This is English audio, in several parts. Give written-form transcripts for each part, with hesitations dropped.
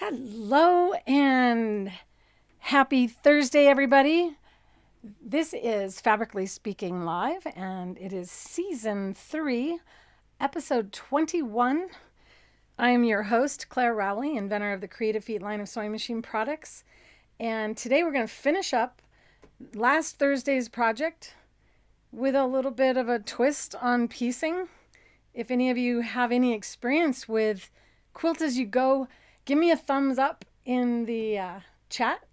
Hello and happy Thursday, everybody. This is Fabrically Speaking Live, and it is Season 3, Episode 21. I am your host, Clare Rowley, inventor of the Creative Feet line of sewing machine products. And today we're going to finish up last Thursday's project with a little bit of a twist on piecing. If any of you have any experience with Quilt as you go, give me a thumbs up in the chat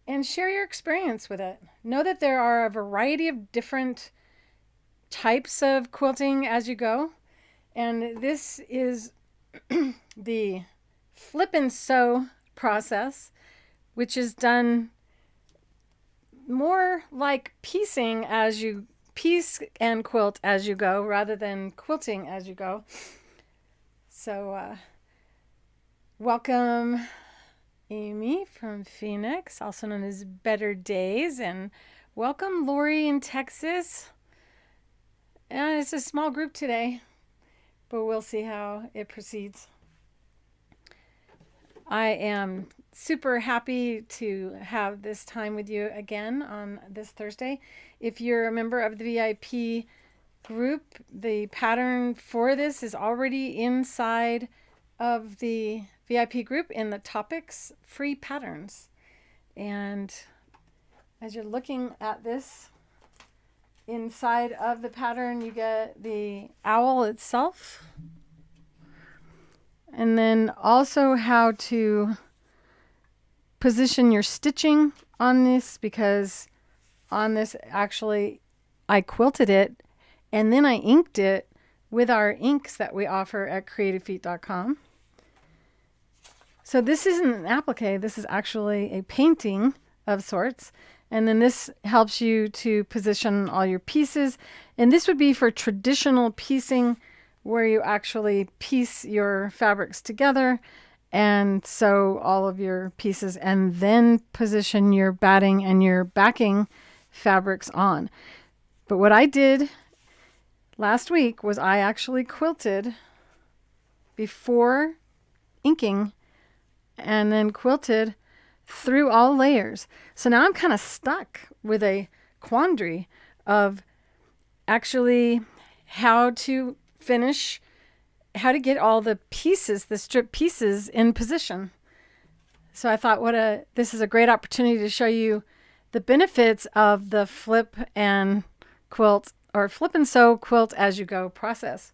and share your experience with it. Know that there are a variety of different types of quilting as you go. And this is the flip and sew process, which is done more like piecing as you piece and quilt as you go rather than quilting as you go. So, welcome, Amy from Phoenix, also known as Better Days, and welcome, Lori in Texas. And it's a small group today, but we'll see how it proceeds. I am super happy to have this time with you again on this Thursday. If you're a member of the VIP group, the pattern for this is already inside of the VIP group in the topics free patterns. And as you're looking at this, inside of the pattern you get the owl itself, and then also how to position your stitching on this, because on this actually I quilted it and then I inked it with our inks that we offer at creativefeet.com. So this isn't an applique, this is actually a painting of sorts. And then this helps you to position all your pieces. And this would be for traditional piecing, where you actually piece your fabrics together and sew all of your pieces and then position your batting and your backing fabrics on. But what I did last week was I actually quilted before inking and then quilted through all layers. So now I'm kind of stuck with a quandary of actually how to finish, how to get all the pieces, the strip pieces, in position. So I thought this is a great opportunity to show you the benefits of the flip and quilt, or flip and sew quilt as you go process.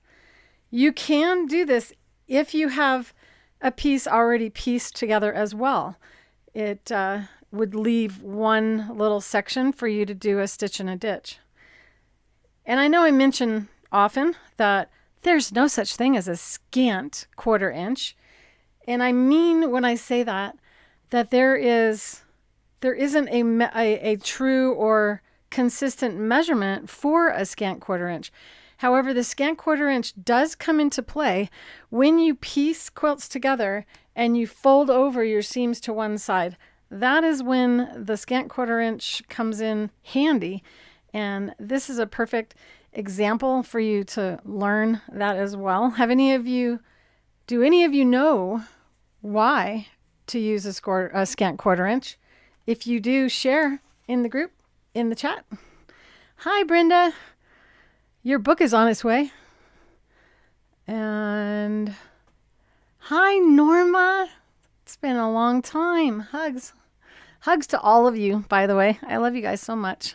You can do this if you have a piece already pieced together as well. It would leave one little section for you to do a stitch and a ditch. And I know I mention often that there's no such thing as a scant 1/4 inch. And I mean when I say that there isn't a true or consistent measurement for a scant 1/4 inch. However, the scant 1/4 inch does come into play when you piece quilts together and you fold over your seams to one side. That is when the scant 1/4 inch comes in handy. And this is a perfect example for you to learn that as well. Do any of you know why to use a scant 1/4 inch? If you do, share in the group, in the chat. Hi, Brenda. Your book is on its way. And hi, Norma. It's been a long time. Hugs. Hugs to all of you, by the way. I love you guys so much.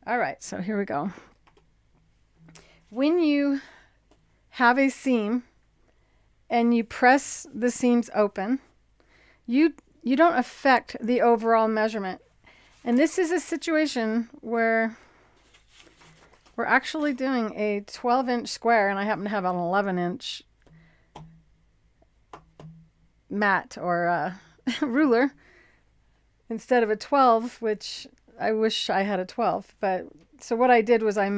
All right, so here we go. When you have a seam and you press the seams open, you don't affect the overall measurement. And this is a situation where we're actually doing a 12-inch square, and I happen to have an 11-inch mat or ruler instead of a 12, which I wish I had a 12. But so what I did was I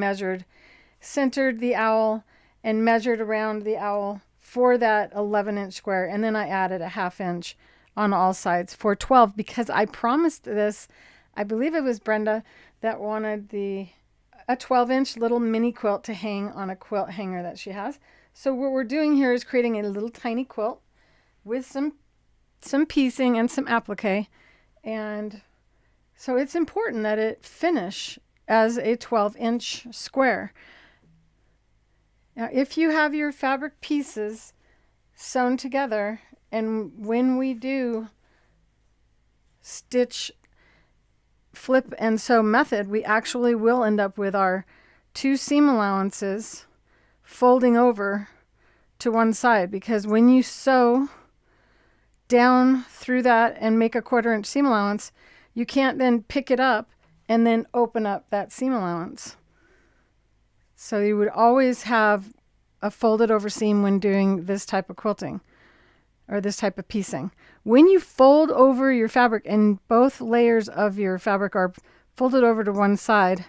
centered the owl and measured around the owl for that 11-inch square, and then I added a 1/2 inch on all sides for 12, because I promised this, I believe it was Brenda that wanted a 12-inch little mini quilt to hang on a quilt hanger that she has. So what we're doing here is creating a little tiny quilt with some piecing and some applique. And so it's important that it finish as a 12-inch square. Now, if you have your fabric pieces sewn together, and when we do stitch, flip, and sew method, we actually will end up with our 2 seam allowances folding over to one side, because when you sew down through that and make a 1/4 inch seam allowance, you can't then pick it up and then open up that seam allowance. So you would always have a folded over seam when doing this type of quilting or this type of piecing. When you fold over your fabric and both layers of your fabric are folded over to one side,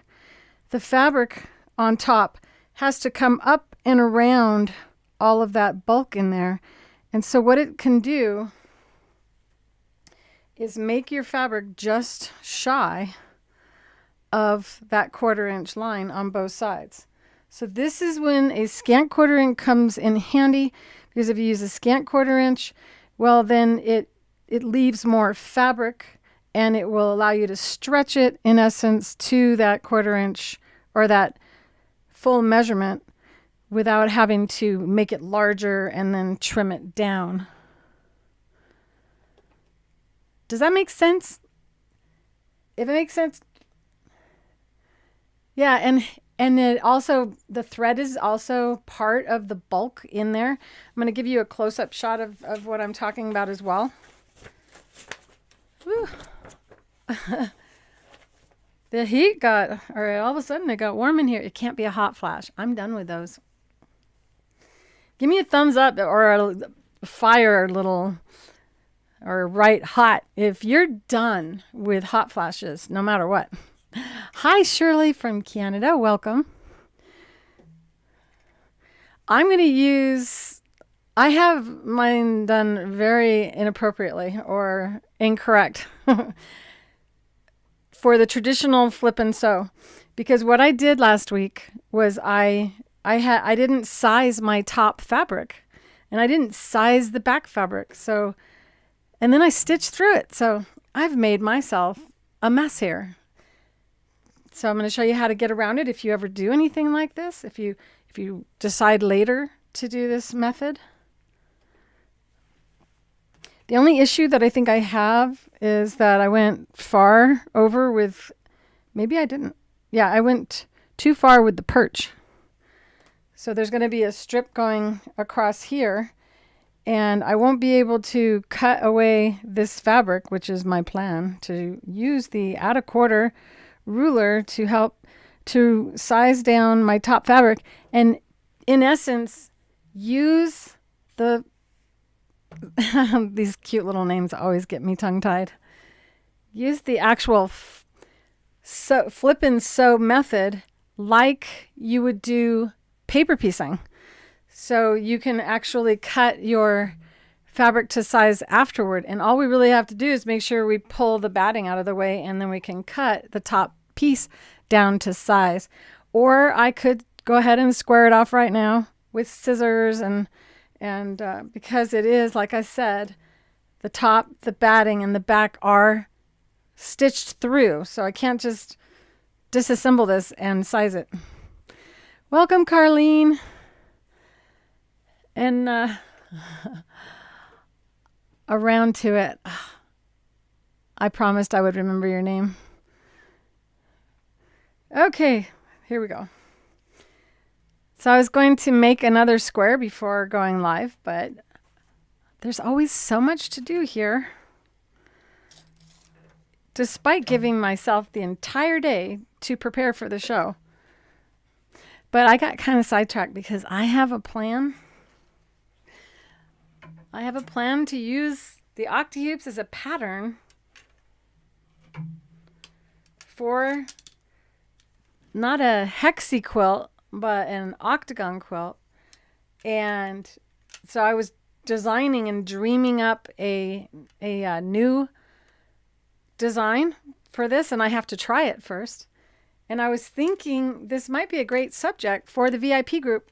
the fabric on top has to come up and around all of that bulk in there. And so what it can do is make your fabric just shy of that 1/4 inch line on both sides. So this is when a scant 1/4 inch comes in handy, because if you use a scant 1/4 inch, well, then it leaves more fabric, and it will allow you to stretch it in essence to that 1/4 inch or that full measurement without having to make it larger and then trim it down. Does that make sense? If it makes sense. Yeah, and it also, the thread is also part of the bulk in there. I'm going to give you a close-up shot of what I'm talking about as well. The heat got, or all of a sudden it got warm in here. It can't be a hot flash. I'm done with those. Give me a thumbs up or a fire little, or right hot if you're done with hot flashes, no matter what. Hi, Shirley from Canada. Welcome. I'm going to use, I have mine done very inappropriately or incorrect for the traditional flip and sew, because what I did last week was I didn't size my top fabric, and I didn't size the back fabric. So, and then I stitched through it. So I've made myself a mess here. So I'm going to show you how to get around it if you ever do anything like this, if you decide later to do this method. The only issue that I think I have is that I went far over with, maybe I didn't. Yeah, I went too far with the perch. So there's going to be a strip going across here, and I won't be able to cut away this fabric, which is my plan, to use the add a 1/4 ruler to help to size down my top fabric, and in essence use the these cute little names always get me tongue-tied. Use the actual flip and sew method like you would do paper piecing. So you can actually cut your fabric to size afterward, and all we really have to do is make sure we pull the batting out of the way, and then we can cut the top piece down to size. Or I could go ahead and square it off right now with scissors, and because it is, like I said, the top, the batting, and the back are stitched through, so I can't just disassemble this and size it. Welcome, Carlene. And around to it. I promised I would remember your name. Okay, here we go. So I was going to make another square before going live, but there's always so much to do here. Despite giving myself the entire day to prepare for the show. But I got kind of sidetracked because I have a plan. I have a plan to use the octahoops as a pattern for not a hexie quilt, but an octagon quilt. And so I was designing and dreaming up a new design for this, and I have to try it first. And I was thinking this might be a great subject for the VIP group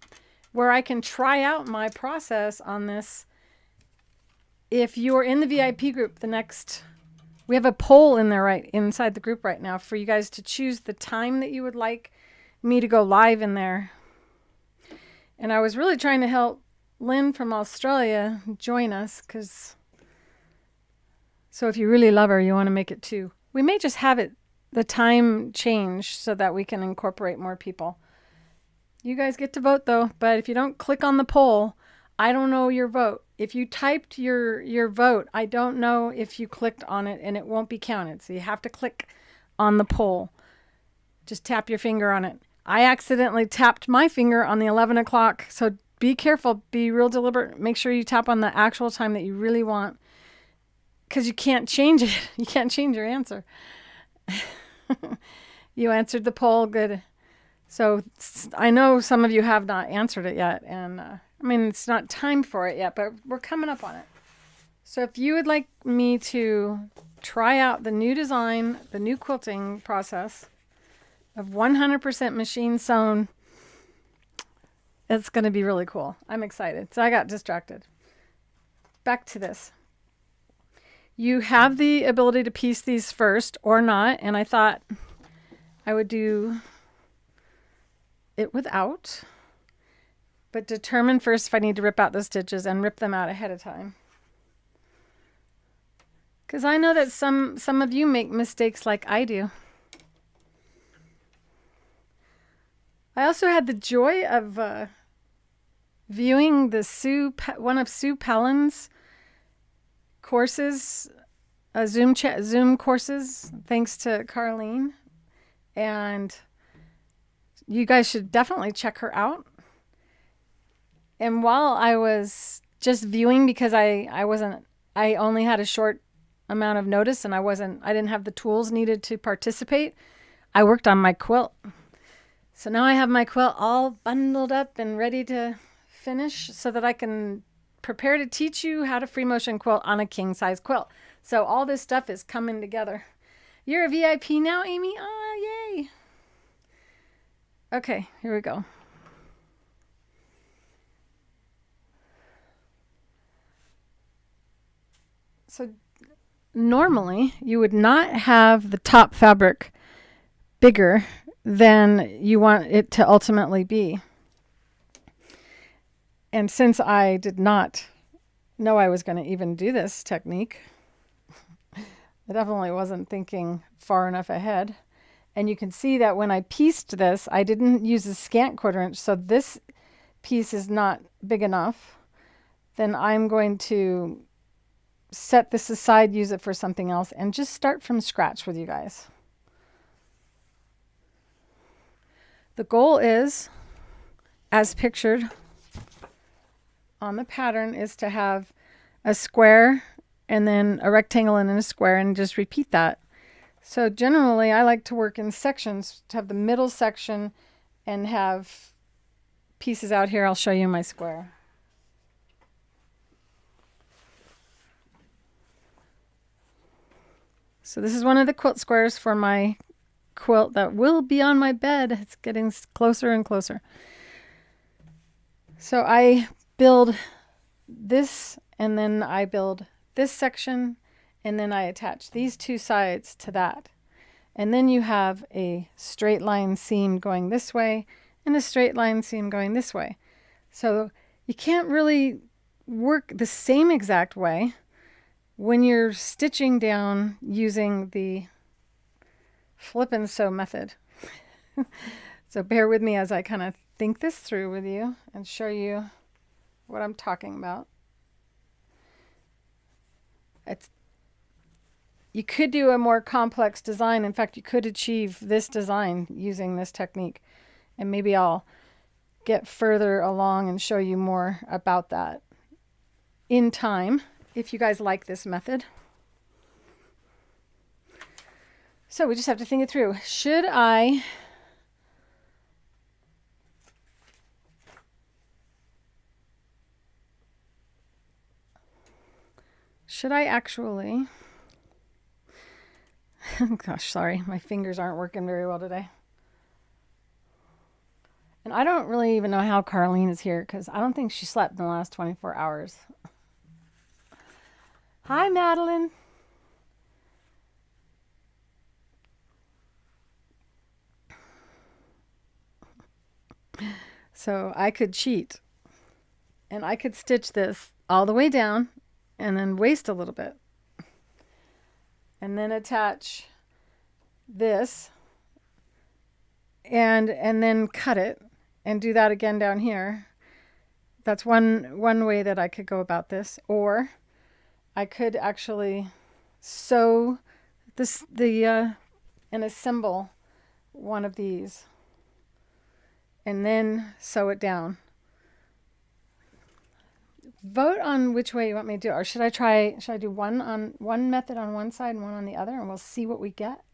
where I can try out my process on this if you're in the VIP group, we have a poll in there right inside the group right now for you guys to choose the time that you would like me to go live in there. And I was really trying to help Lynn from Australia join us, so if you really love her, you want to make it 2. We may just have the time change so that we can incorporate more people. You guys get to vote though, but if you don't click on the poll, I don't know your vote. If you typed your vote, I don't know if you clicked on it, and it won't be counted. So you have to click on the poll. Just tap your finger on it. I accidentally tapped my finger on the 11 o'clock. So be careful, be real deliberate. Make sure you tap on the actual time that you really want, because you can't change it. You can't change your answer. You answered the poll, good. So I know some of you have not answered it yet, and I mean, it's not time for it yet, but we're coming up on it. So if you would like me to try out the new design, the new quilting process of 100% machine sewn, it's going to be really cool. I'm excited. So I got distracted. Back to this. You have the ability to piece these first or not, and I thought I would do it without, but determine first if I need to rip out the stitches and rip them out ahead of time. Because I know that some of you make mistakes like I do. I also had the joy of viewing the one of Sue Pellin's courses, Zoom courses, thanks to Carlene. And you guys should definitely check her out. And while I was just viewing, because I only had a short amount of notice and I didn't have the tools needed to participate, I worked on my quilt. So now I have my quilt all bundled up and ready to finish so that I can prepare to teach you how to free motion quilt on a king size quilt. So all this stuff is coming together. You're a VIP now, Amy? Ah, yay. Okay, here we go. So normally you would not have the top fabric bigger than you want it to ultimately be. And since I did not know I was going to even do this technique, I definitely wasn't thinking far enough ahead. And you can see that when I pieced this, I didn't use a scant 1/4 inch, so this piece is not big enough. Then I'm going to set this aside, use it for something else, and just start from scratch with you guys. The goal is, as pictured on the pattern, is to have a square and then a rectangle and then a square, and just repeat that. So generally I like to work in sections, to have the middle section and have pieces out here. I'll show you my square. So this is one of the quilt squares for my quilt that will be on my bed. It's getting closer and closer. So I build this, and then I build this section, and then I attach these 2 sides to that. And then you have a straight line seam going this way and a straight line seam going this way. So you can't really work the same exact way when you're stitching down using the flip and sew method. So bear with me as I kind of think this through with you and show you what I'm talking about. You could do a more complex design. In fact, you could achieve this design using this technique. And maybe I'll get further along and show you more about that in time, if you guys like this method. So we just have to think it through. Should I actually, gosh, sorry, my fingers aren't working very well today. And I don't really even know how Carlene is here, because I don't think she slept in the last 24 hours. Hi, Madeline. So I could cheat and I could stitch this all the way down and then waste a little bit and then attach this and then cut it and do that again down here. That's one way that I could go about this. Or I could actually sew this and assemble one of these and then sew it down. Vote on which way you want me to do it. Or should I do one method on one side and one on the other, and we'll see what we get?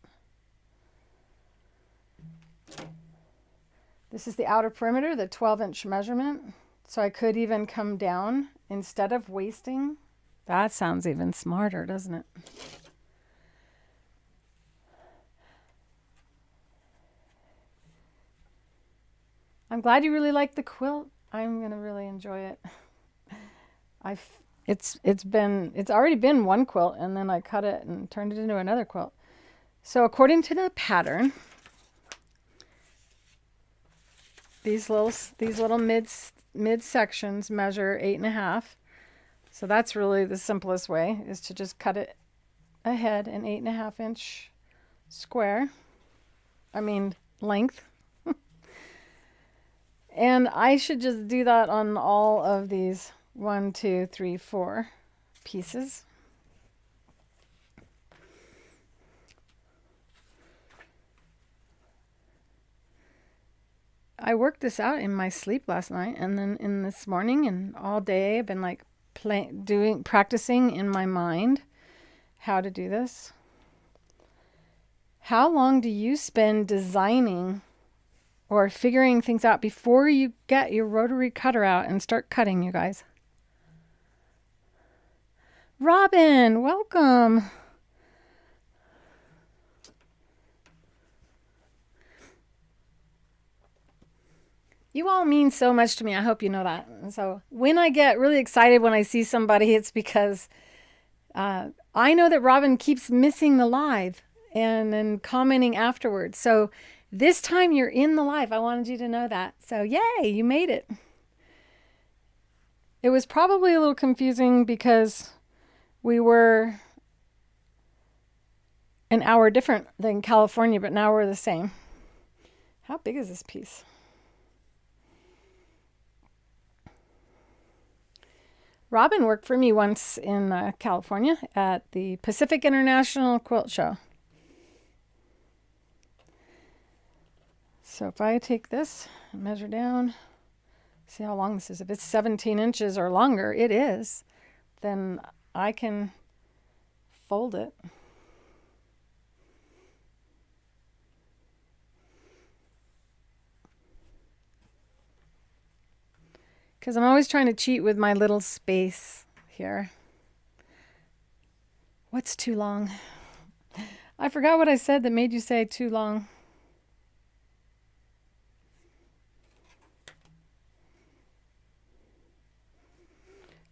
This is the outer perimeter, the 12-inch measurement. So I could even come down instead of wasting. That sounds even smarter, doesn't it? I'm glad you really like the quilt. I'm gonna really enjoy it. It's already been one quilt, and then I cut it and turned it into another quilt. So according to the pattern, these little mid sections measure 8.5. So that's really the simplest way, is to just cut it ahead an 8.5-inch square. I mean length. And I should just do that on all of these 1, 2, 3, 4 pieces. I worked this out in my sleep last night, and then in this morning, and all day I've been like practicing in my mind how to do this. How long do you spend designing or figuring things out before you get your rotary cutter out and start cutting, you guys? Robin, welcome. You all mean so much to me. I hope you know that. And so when I get really excited when I see somebody, it's because I know that Robin keeps missing the live and then commenting afterwards. So this time you're in the live. I wanted you to know that. So yay, you made it. It was probably a little confusing because we were an hour different than California, but now we're the same. How big is this piece? Robin worked for me once in California at the Pacific International Quilt Show. So if I take this and measure down, see how long this is. If it's 17 inches or longer, it is, then I can fold it. Because I'm always trying to cheat with my little space here. What's too long? I forgot what I said that made you say too long.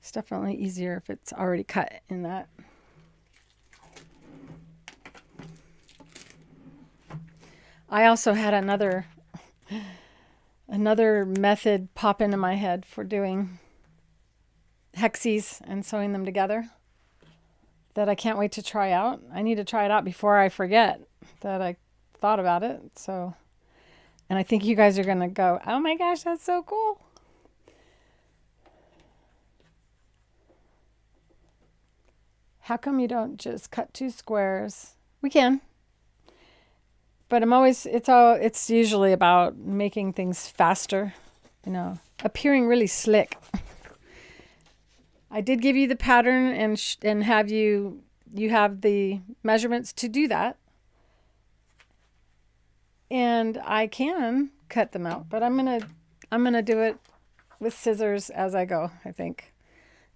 It's definitely easier if it's already cut in that. I also had another method pop into my head for doing hexies and sewing them together that I can't wait to try out. I need to try it out before I forget that I thought about it. So, and I think you guys are going to go, oh my gosh, that's so cool. How come you don't just cut 2 squares? We can. But it's usually about making things faster, appearing really slick. I did give you the pattern and have you have the measurements to do that. And I can cut them out, but I'm gonna do it with scissors as I go, I think.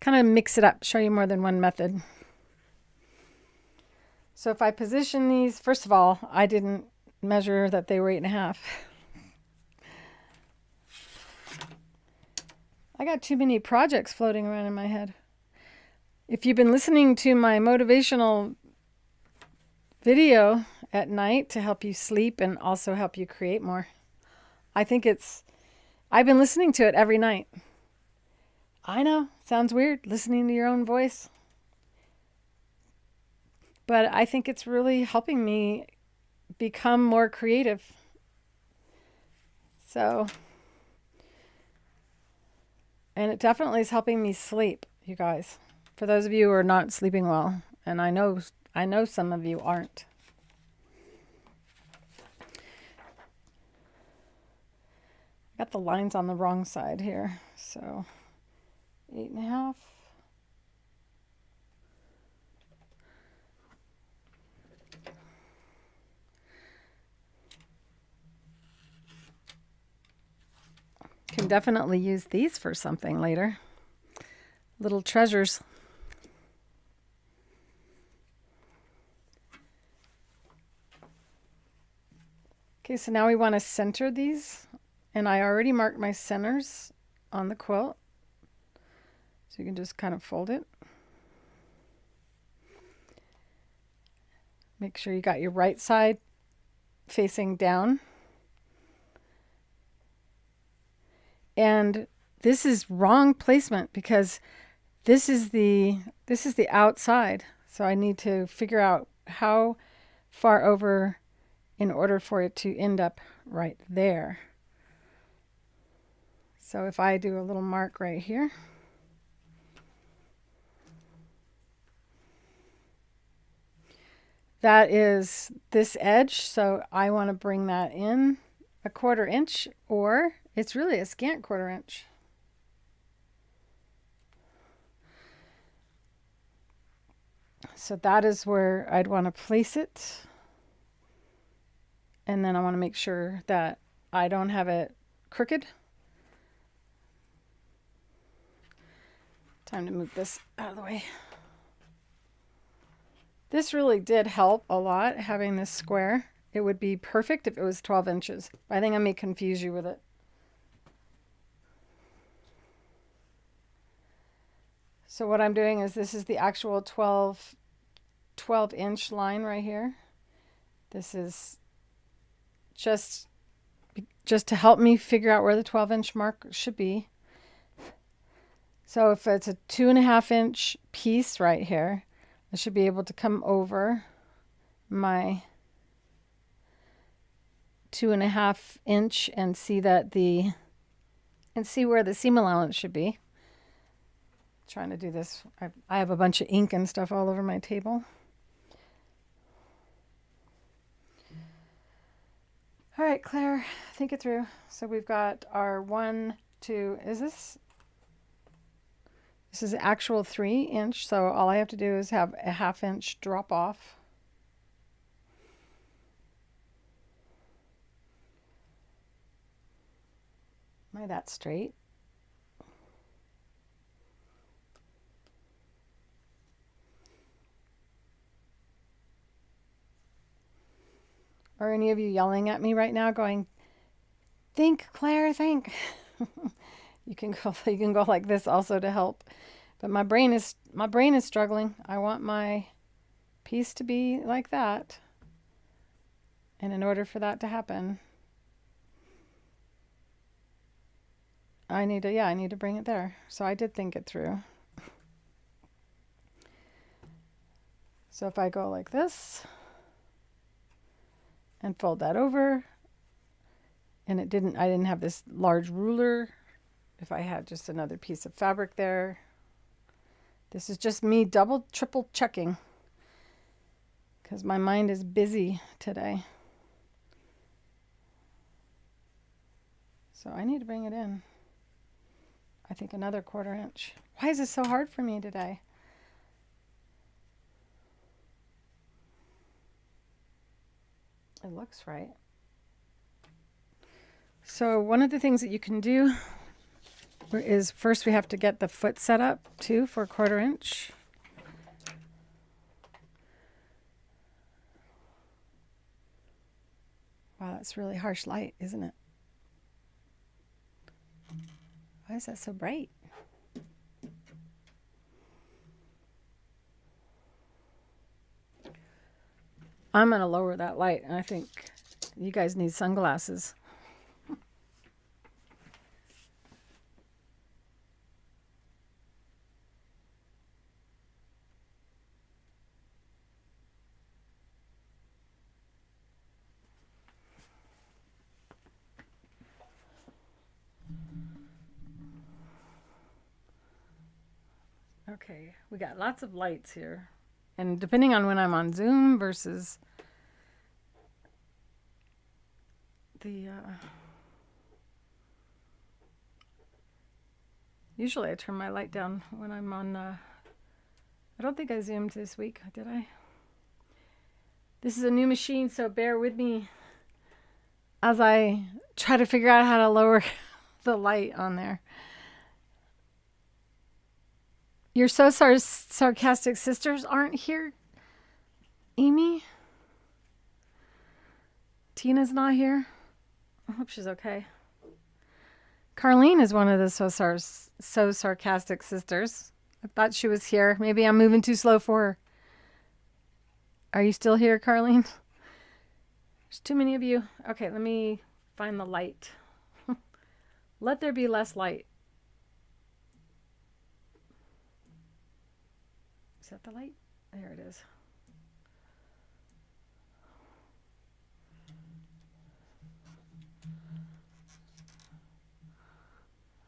Kind of mix it up, show you more than one method. So if I position these, first of all, I didn't measure that they were 8.5. I got too many projects floating around in my head. If you've been listening to my motivational video at night to help you sleep and also help you create more, I've been listening to it every night. I know, sounds weird listening to your own voice, but I think it's really helping me become more creative. So, and it definitely is helping me sleep, you guys. For those of you who are not sleeping well, and I know some of you aren't. Got the lines on the wrong side here, so 8.5. Can definitely use these for something later. Little treasures. Okay, so now we want to center these, and I already marked my centers on the quilt. So you can just kind of fold it. Make sure you got your right side facing down. And this is wrong placement because this is the outside. So I need to figure out how far over in order for it to end up right there. So if I do a little mark right here, that is this edge. So I want to bring that in a 1/4 inch, or it's really a scant 1/4 inch. So that is where I'd want to place it. And then I want to make sure that I don't have it crooked. Time to move this out of the way. This really did help a lot, having this square. It would be perfect if it was 12 inches. I think I may confuse you with it. So what I'm doing is this is the actual 12 inch line right here. This is just to help me figure out where the 12 inch mark should be. So if it's a 2.5 inch piece right here, I should be able to come over my 2.5 inch and see that see where the seam allowance should be. Trying to do this. I have a bunch of ink and stuff all over my table. All right, Claire, think it through. So we've got our 1, 2, this is actual 3 inch. So all I have to do is have a 1/2 inch drop off. Am I that straight? Are any of you yelling at me right now going, think, Claire, think? You can go like this also to help. But my brain is struggling. I want my piece to be like that. And in order for that to happen, I need to bring it there. So I did think it through. So if I go like this and fold that over, and I didn't have this large ruler. If I had just another piece of fabric there, this is just me double, triple checking because my mind is busy today. So I need to bring it in. I think another 1/4 inch. Why is this so hard for me today? It looks right. So one of the things that you can do is first we have to get the foot set up too for 1/4 inch. Wow, that's really harsh light, isn't it? Why is that so bright? I'm going to lower that light, and I think you guys need sunglasses. Okay, we got lots of lights here. And depending on when I'm on Zoom versus the... usually I turn my light down when I'm on... I don't think I zoomed this week, did I? This is a new machine, so bear with me as I try to figure out how to lower the light on there. Your so sarcastic sisters aren't here, Amy? Tina's not here? I hope she's okay. Carlene is one of the so sarcastic sisters. I thought she was here. Maybe I'm moving too slow for her. Are you still here, Carlene? There's too many of you. Okay, let me find the light. Let there be less light. Is that the light? There it is.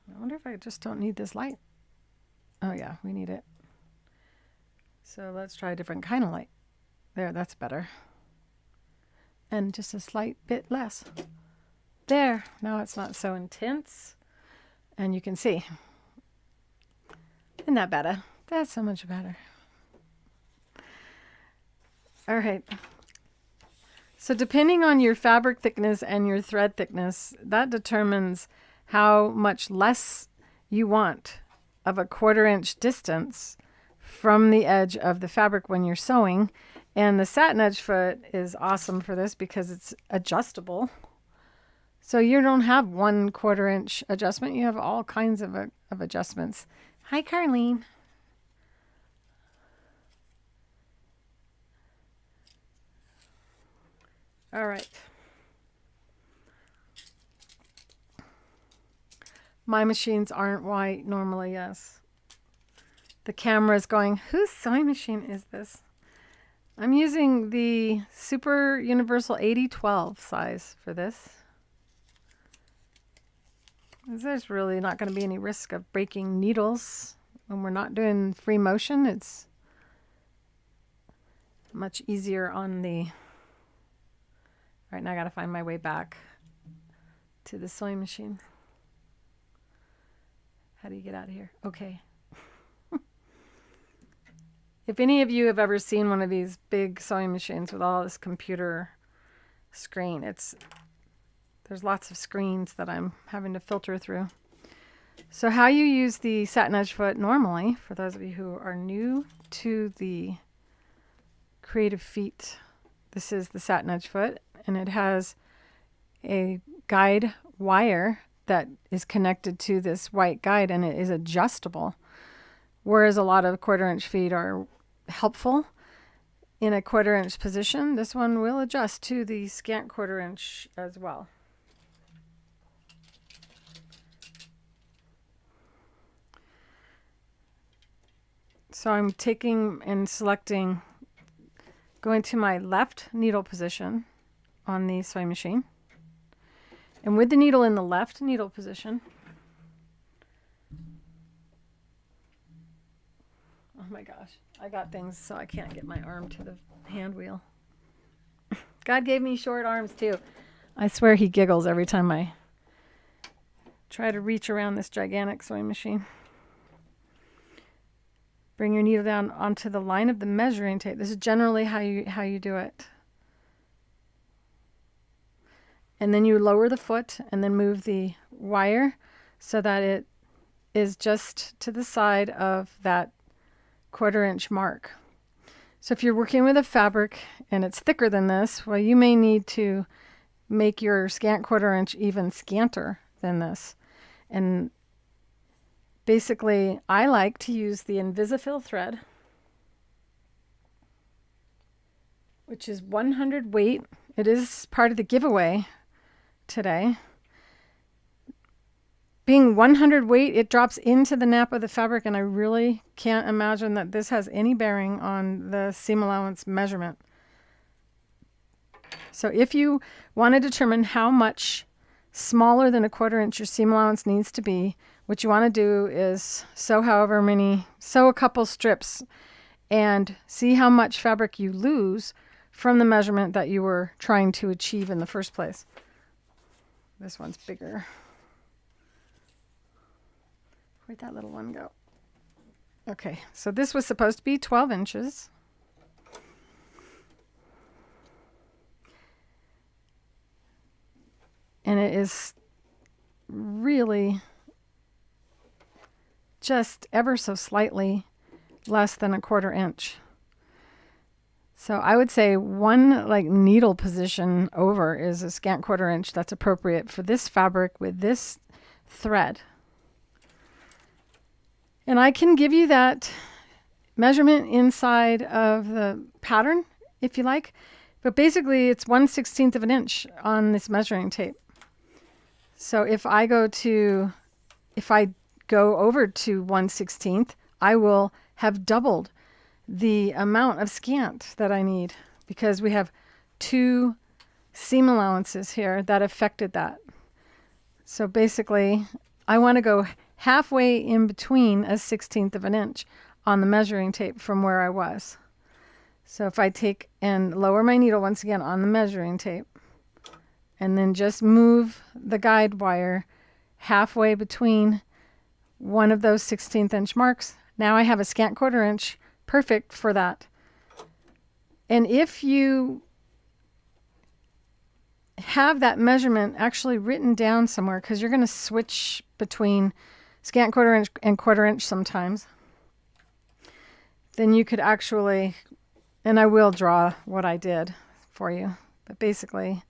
I wonder if I just don't need this light. Oh yeah, we need it. So let's try a different kind of light. There, that's better. And just a slight bit less. There, now it's not so intense. And you can see. Isn't that better? That's so much better. All right. So depending on your fabric thickness and your thread thickness, that determines how much less you want of a 1/4 inch distance from the edge of the fabric when you're sewing. And the Satinedge Foot is awesome for this because it's adjustable. So you don't have 1/4 inch adjustment. You have all kinds of adjustments. Hi, Carlene. All right. My machines aren't white normally, yes. The camera is going, whose sewing machine is this? I'm using the Super Universal 8012 size for this. There's really not going to be any risk of breaking needles when we're not doing free motion. It's much easier on the... All right, now I got to find my way back to the sewing machine. How do you get out of here? Okay. If any of you have ever seen one of these big sewing machines with all this computer screen, there's lots of screens that I'm having to filter through. So how you use the Satinedge Foot normally, for those of you who are new to the Creative Feet, this is the Satinedge Foot, and it has a guide wire that is connected to this white guide, and it is adjustable. Whereas a lot of 1/4 inch feet are helpful in a 1/4 inch position, this one will adjust to the scant 1/4 inch as well. So I'm taking and selecting, going to my left needle position on the sewing machine. And with the needle in the left needle position, oh my gosh, I got things so I can't get my arm to the hand wheel. God gave me short arms too. I swear he giggles every time I try to reach around this gigantic sewing machine. Bring your needle down onto the line of the measuring tape. This is generally how you do it. And then you lower the foot and then move the wire so that it is just to the side of that 1/4 inch mark. So if you're working with a fabric and it's thicker than this, well, you may need to make your scant 1/4 inch even scanter than this. And basically, I like to use the Invisifil thread. which is 100 weight. It is part of the giveaway today. Being 100 weight, it drops into the nap of the fabric, and I really can't imagine that this has any bearing on the seam allowance measurement. So if you want to determine how much smaller than a 1/4 inch your seam allowance needs to be, what you want to do is sew a couple strips and see how much fabric you lose from the measurement that you were trying to achieve in the first place. This one's bigger. Where'd that little one go? Okay, so this was supposed to be 12 inches. And it is really just ever so slightly less than a 1/4 inch. So I would say one needle position over is a scant 1/4 inch that's appropriate for this fabric with this thread. And I can give you that measurement inside of the pattern if you like, but basically it's 1/16 of an inch on this measuring tape. So if I go over to 1/16, I will have doubled the amount of scant that I need, because we have 2 seam allowances here that affected that. So basically I want to go halfway in between a 1/16 of an inch on the measuring tape from where I was. So if I take and lower my needle once again on the measuring tape, and then just move the guide wire halfway between one of those 1/16 inch marks, now I have a scant 1/4 inch, perfect for that. And if you have that measurement actually written down somewhere, because you're going to switch between scant 1/4 inch and 1/4 inch sometimes, then you could actually, and I will draw what I did for you, but basically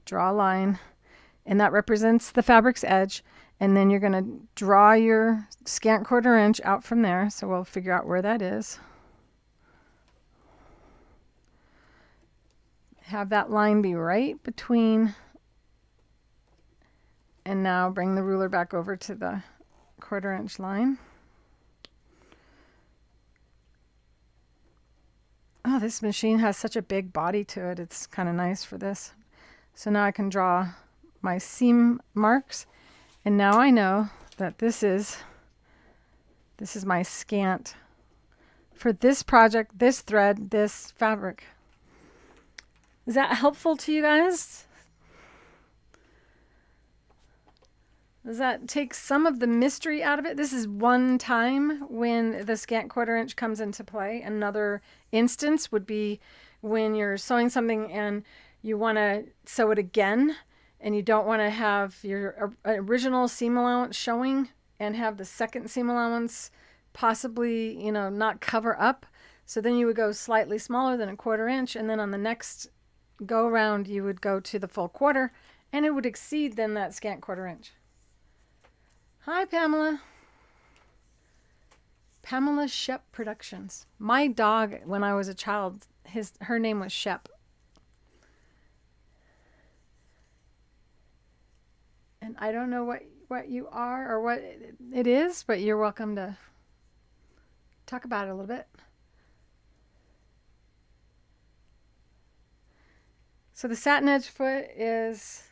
draw a line, and that represents the fabric's edge, and then you're going to draw your scant 1/4 inch out from there. So we'll figure out where that is. Have that line be right between, and now bring the ruler back over to the 1/4 inch line. Oh, this machine has such a big body to it. It's kind of nice for this. So now I can draw my seam marks, and now I know that this is my scant for this project, this thread, this fabric. Is that helpful to you guys? Does that take some of the mystery out of it? This is one time when the scant 1/4 inch comes into play. Another instance would be when you're sewing something and you want to sew it again, and you don't want to have your original seam allowance showing and have the second seam allowance possibly, not cover up. So then you would go slightly smaller than a 1/4 inch, and then on the next go around you would go to the full 1/4, and it would exceed then that scant 1/4 inch. Hi, Pamela. Pamela Shep Productions. My dog, when I was a child, her name was Shep. And I don't know what you are or what it is, but you're welcome to talk about it a little bit. So the Satinedge Foot is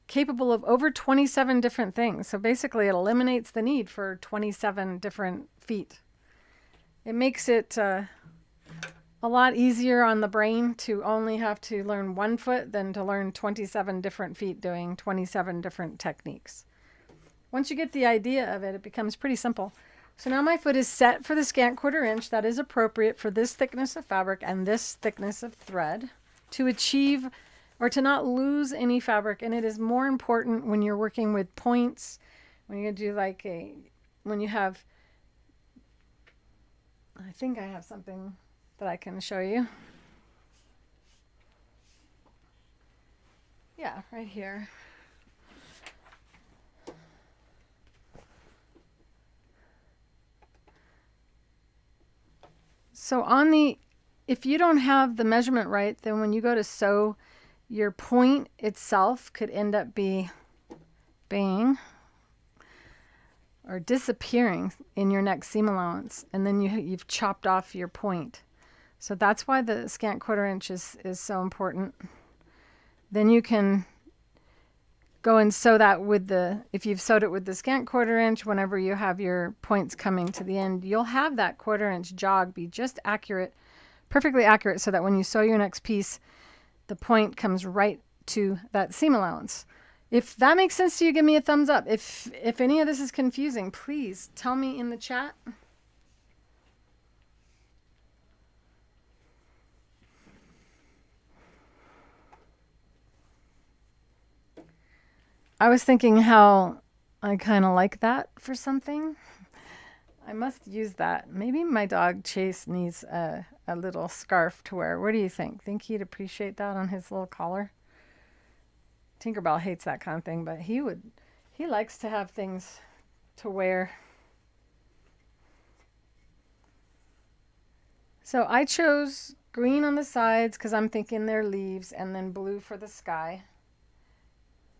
capable of over 27 different things. So basically it eliminates the need for 27 different feet. It makes it a lot easier on the brain to only have to learn one foot than to learn 27 different feet doing 27 different techniques. Once you get the idea of it, it becomes pretty simple. So now my foot is set for the scant 1/4 inch that is appropriate for this thickness of fabric and this thickness of thread to achieve or to not lose any fabric. And it is more important when you're working with points, when you're going to do when you have, I think I have something that I can show you. Yeah, right here. So on the if you don't have the measurement right, then when you go to sew, your point itself could end up being or disappearing in your next seam allowance, and then you've chopped off your point. So that's why the scant 1/4 inch is so important. Then you can go and sew that with if you've sewed it with the scant 1/4 inch, whenever you have your points coming to the end, you'll have that 1/4 inch jog be just accurate, perfectly accurate, so that when you sew your next piece, the point comes right to that seam allowance. If that makes sense to you, give me a thumbs up. If any of this is confusing, please tell me in the chat. I was thinking how I kind of like that for something. I must use that. Maybe my dog Chase needs a little scarf to wear. What do you think? Think he'd appreciate that on his little collar? Tinkerbell hates that kind of thing, but he likes to have things to wear. So I chose green on the sides because I'm thinking they're leaves, and then blue for the sky.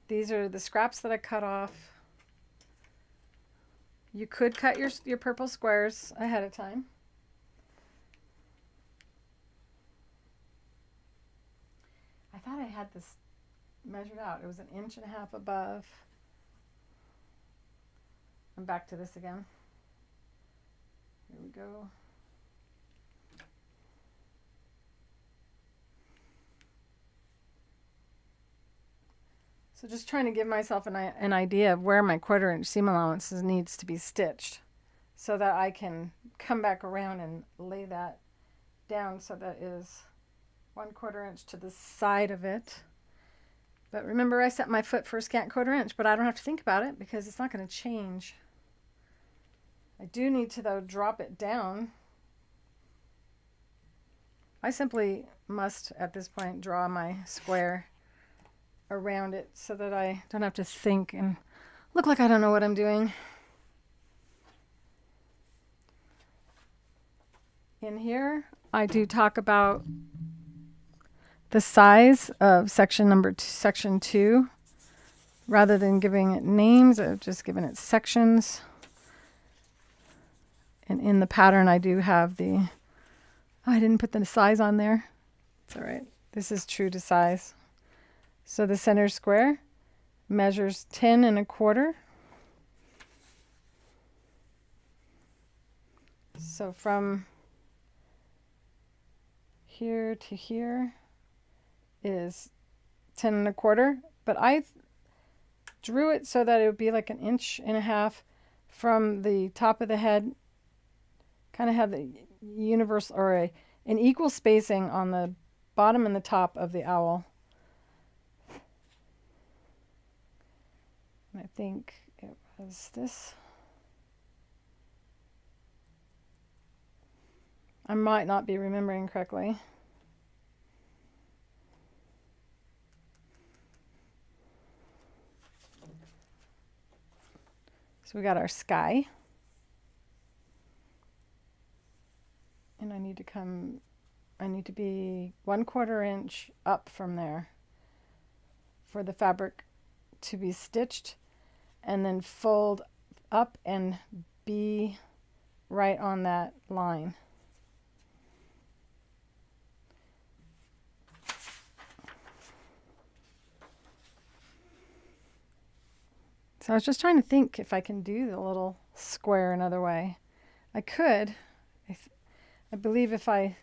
These are the scraps that I cut off. You could cut your purple squares ahead of time. I thought I had this measured out. It was 1.5 inches above. I'm back to this again. Here we go. So just trying to give myself an idea of where my 1/4 inch seam allowance needs to be stitched, so that I can come back around and lay that down, so that is 1/4 inch to the side of it. But remember, I set my foot for a scant 1/4 inch, but I don't have to think about it because it's not going to change. I do need to, though, drop it down. I simply must, at this point, draw my square around it so that I don't have to think and look like I don't know what I'm doing. In here, I do talk about the size of section 2. Rather than giving it names, I've just given it sections. And in the pattern, I do have oh, I didn't put the size on there. It's all right. This is true to size. So the center square measures 10 1/4. So from here to here is 10 1/4, but I drew it so that it would be like 1.5 inches from the top of the head. Kind of have the universal or an equal spacing on the bottom and the top of the owl. And I think it was this. I might not be remembering correctly. So we got our sky. And I need to be 1/4 inch up from there for the fabric to be stitched, and then fold up and be right on that line. So I was just trying to think if I can do the little square another way. I could. I believe if I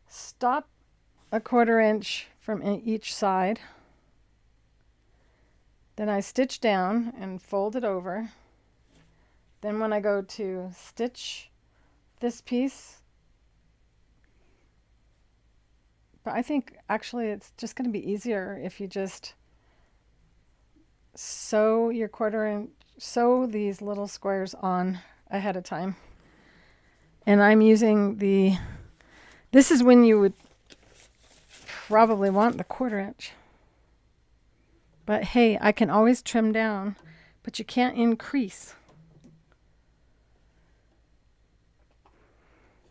stop 1/4 inch from each side, then I stitch down and fold it over. Then when I go to stitch this piece, but I think actually it's just going to be easier if you just sew your 1/4 inch, sew these little squares on ahead of time. And I'm using this is when you would probably want the 1/4 inch. But hey, I can always trim down, but you can't increase.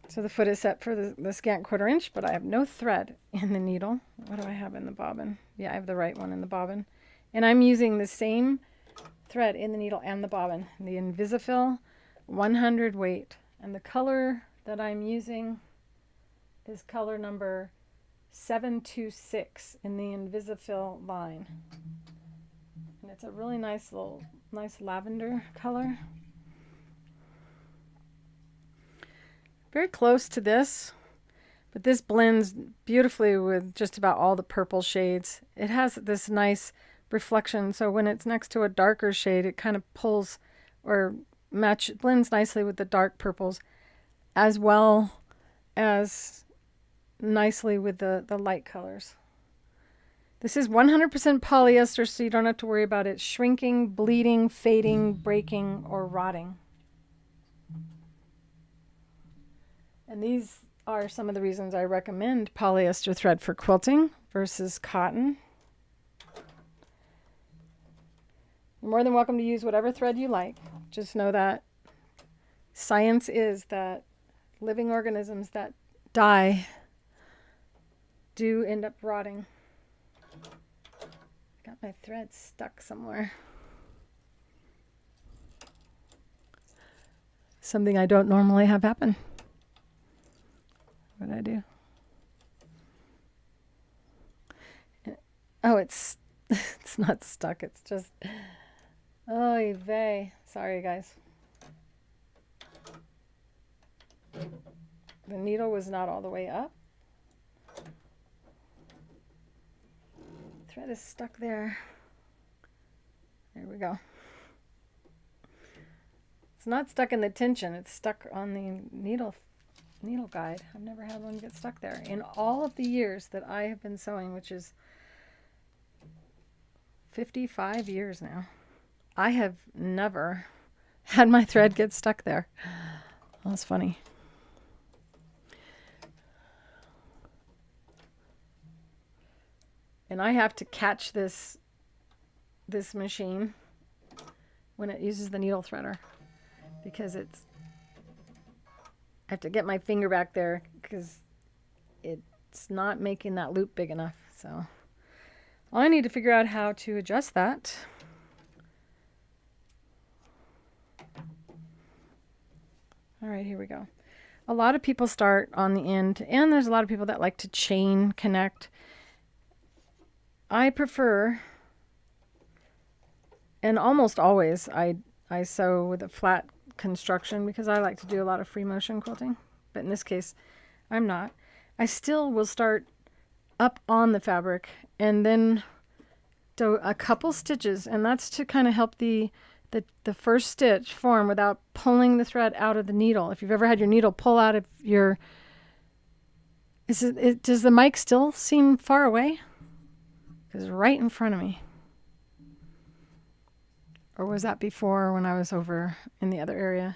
So the foot is set for the scant 1/4 inch, but I have no thread in the needle. What do I have in the bobbin? Yeah, I have the right one in the bobbin. And I'm using the same thread in the needle and the bobbin, the Invisifil 100 weight. And the color that I'm using is color number 726 in the Invisifil line. And it's a really nice lavender color. Very close to this, but this blends beautifully with just about all the purple shades. It has this nice reflection, so when it's next to a darker shade, it kind of pulls or blends nicely with the dark purples, as well as nicely with the light colors. This is 100% polyester, so you don't have to worry about it shrinking, bleeding, fading, breaking, or rotting. And these are some of the reasons I recommend polyester thread for quilting versus cotton. You're more than welcome to use whatever thread you like. Just know that science is that living organisms that die do end up rotting. Got my thread stuck somewhere. Something I don't normally have happen. What did I do? Oh, it's not stuck. It's just, oy vey. Sorry, guys. The needle was not all the way up. Thread is stuck there. There we go. It's not stuck in the tension. It's stuck on the needle guide. I've never had one get stuck there in all of the years that I have been sewing, which is 55 years now. I have never had my thread get stuck there. That's funny. And I have to catch this machine when it uses the needle threader, because I have to get my finger back there because it's not making that loop big enough. So I need to figure out how to adjust that. All right, here we go. A lot of people start on the end, and there's a lot of people that like to chain connect. I prefer, and almost always I sew with a flat construction because I like to do a lot of free motion quilting, but in this case I'm not. I still will start up on the fabric and then do a couple stitches, and that's to kind of help the first stitch form without pulling the thread out of the needle. If you've ever had your needle pull out of your, does the mic still seem far away? Because right in front of me. Or was that before when I was over in the other area?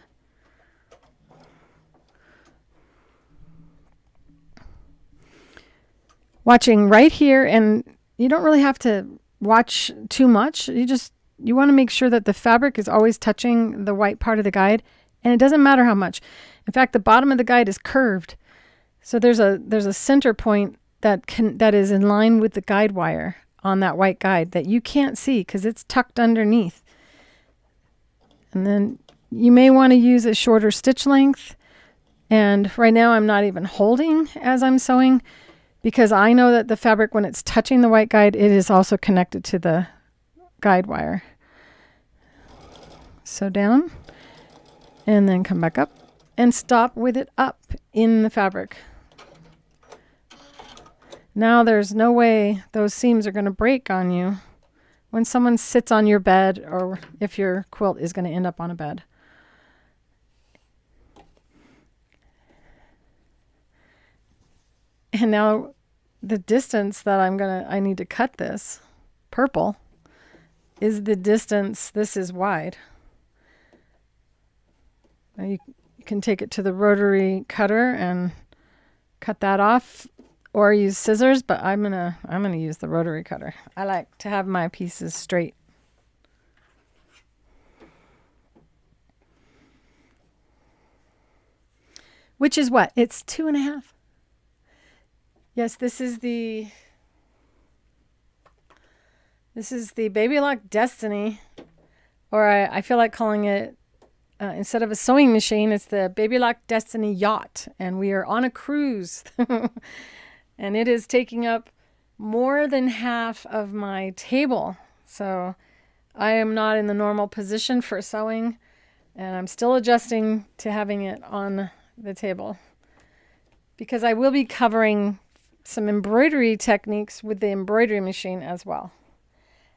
Watching right here, and you don't really have to watch too much. You want to make sure that the fabric is always touching the white part of the guide, and it doesn't matter how much. In fact, the bottom of the guide is curved. So there's a center point that is in line with the guide wire on that white guide that you can't see because it's tucked underneath. And then you may want to use a shorter stitch length. And right now I'm not even holding as I'm sewing, because I know that the fabric, when it's touching the white guide, it is also connected to the guide wire. Sew down and then come back up and stop with it up in the fabric. Now there's no way those seams are going to break on you when someone sits on your bed, or if your quilt is going to end up on a bed. And now the distance that I need to cut this purple is the distance this is wide. Now you can take it to the rotary cutter and cut that off, or use scissors, but I'm gonna use the rotary cutter. I like to have my pieces straight. which is what? It's 2.5. Yes, this is the Baby Lock Destiny, or I feel like calling it, instead of a sewing machine, it's the Baby Lock Destiny Yacht, and we are on a cruise. And it is taking up more than half of my table. So I am not in the normal position for sewing, and I'm still adjusting to having it on the table, because I will be covering some embroidery techniques with the embroidery machine as well.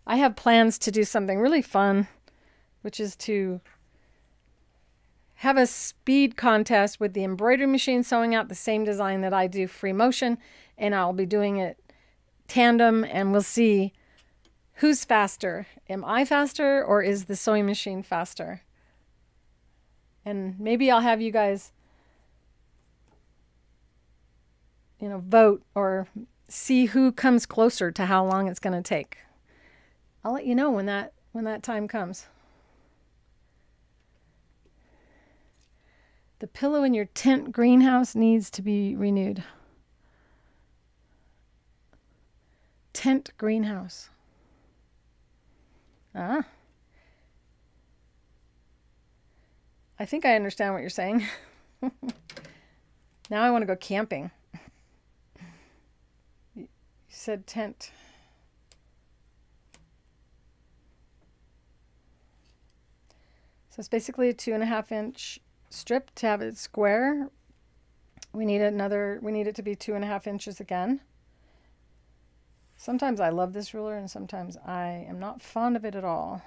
I have plans to do something really fun, which is to have a speed contest with the embroidery machine sewing out the same design that I do free motion, and I'll be doing it tandem, and we'll see who's faster. Am I faster, or is the sewing machine faster? And maybe I'll have you guys, vote or see who comes closer to how long it's going to take. I'll let you know when that time comes. The pillow in your tent greenhouse needs to be renewed. Tent greenhouse. I think I understand what you're saying. Now I want to go camping. You said tent. So it's basically a 2.5-inch strip to have it square. We need it to be 2.5 inches again. Sometimes I love this ruler, and sometimes I am not fond of it at all.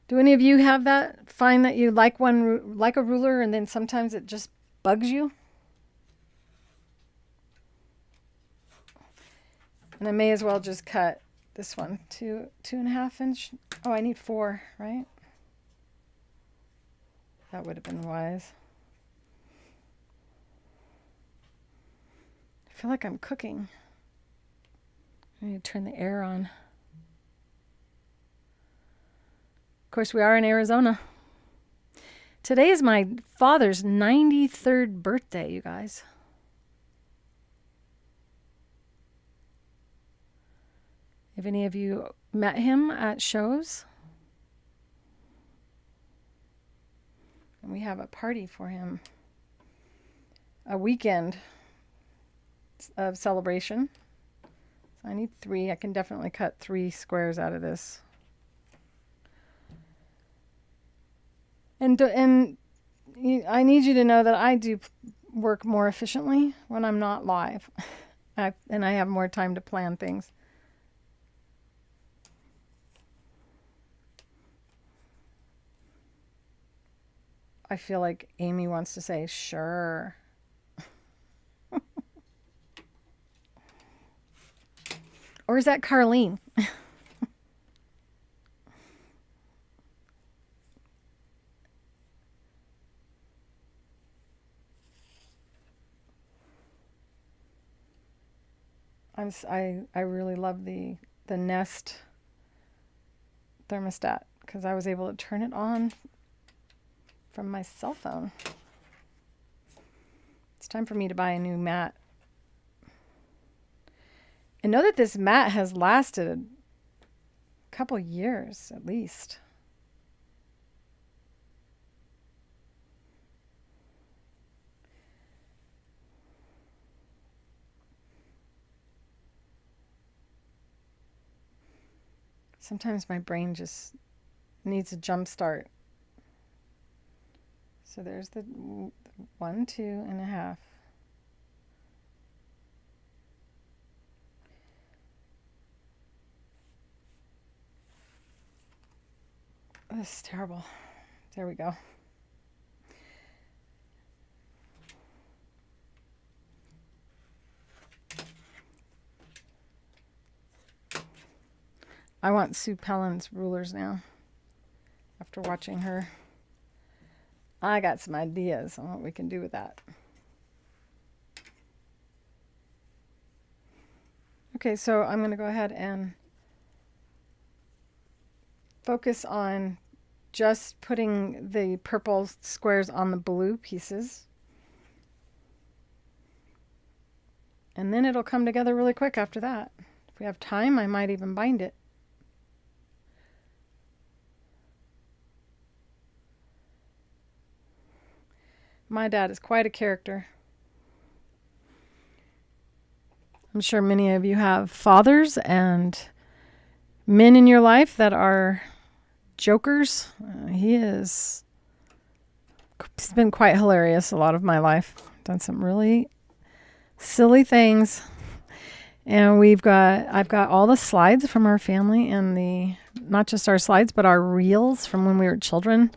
Do any of you have that? Find that you like a ruler, and then sometimes it just bugs you? And I may as well just cut this one to 2.5 inch. Oh, I need 4, right? That would have been wise. I feel like I'm cooking. I need to turn the air on. Of course, we are in Arizona. Today is my father's 93rd birthday, you guys. Have any of you met him at shows? And we have a party for him. A weekend of celebration. So I need 3. I can definitely cut 3 squares out of this. And I need you to know that I do work more efficiently when I'm not live. And I have more time to plan things. I feel like Amy wants to say, sure. Or is that Carlene? I really love the Nest thermostat, because I was able to turn it on from my cell phone. It's time for me to buy a new mat. And know that this mat has lasted a couple years at least. Sometimes my brain just needs a jump start. So there's the 1, 2.5. This is terrible. There we go. I want Sue Pellin's rulers now. After watching her, I got some ideas on what we can do with that. Okay, so I'm going to go ahead and focus on just putting the purple squares on the blue pieces. And then it'll come together really quick after that. If we have time, I might even bind it. My dad is quite a character. I'm sure many of you have fathers and men in your life that are jokers. He's been quite hilarious a lot of my life. Done some really silly things. And I've got all the slides from our family and not just our slides, but our reels from when we were children,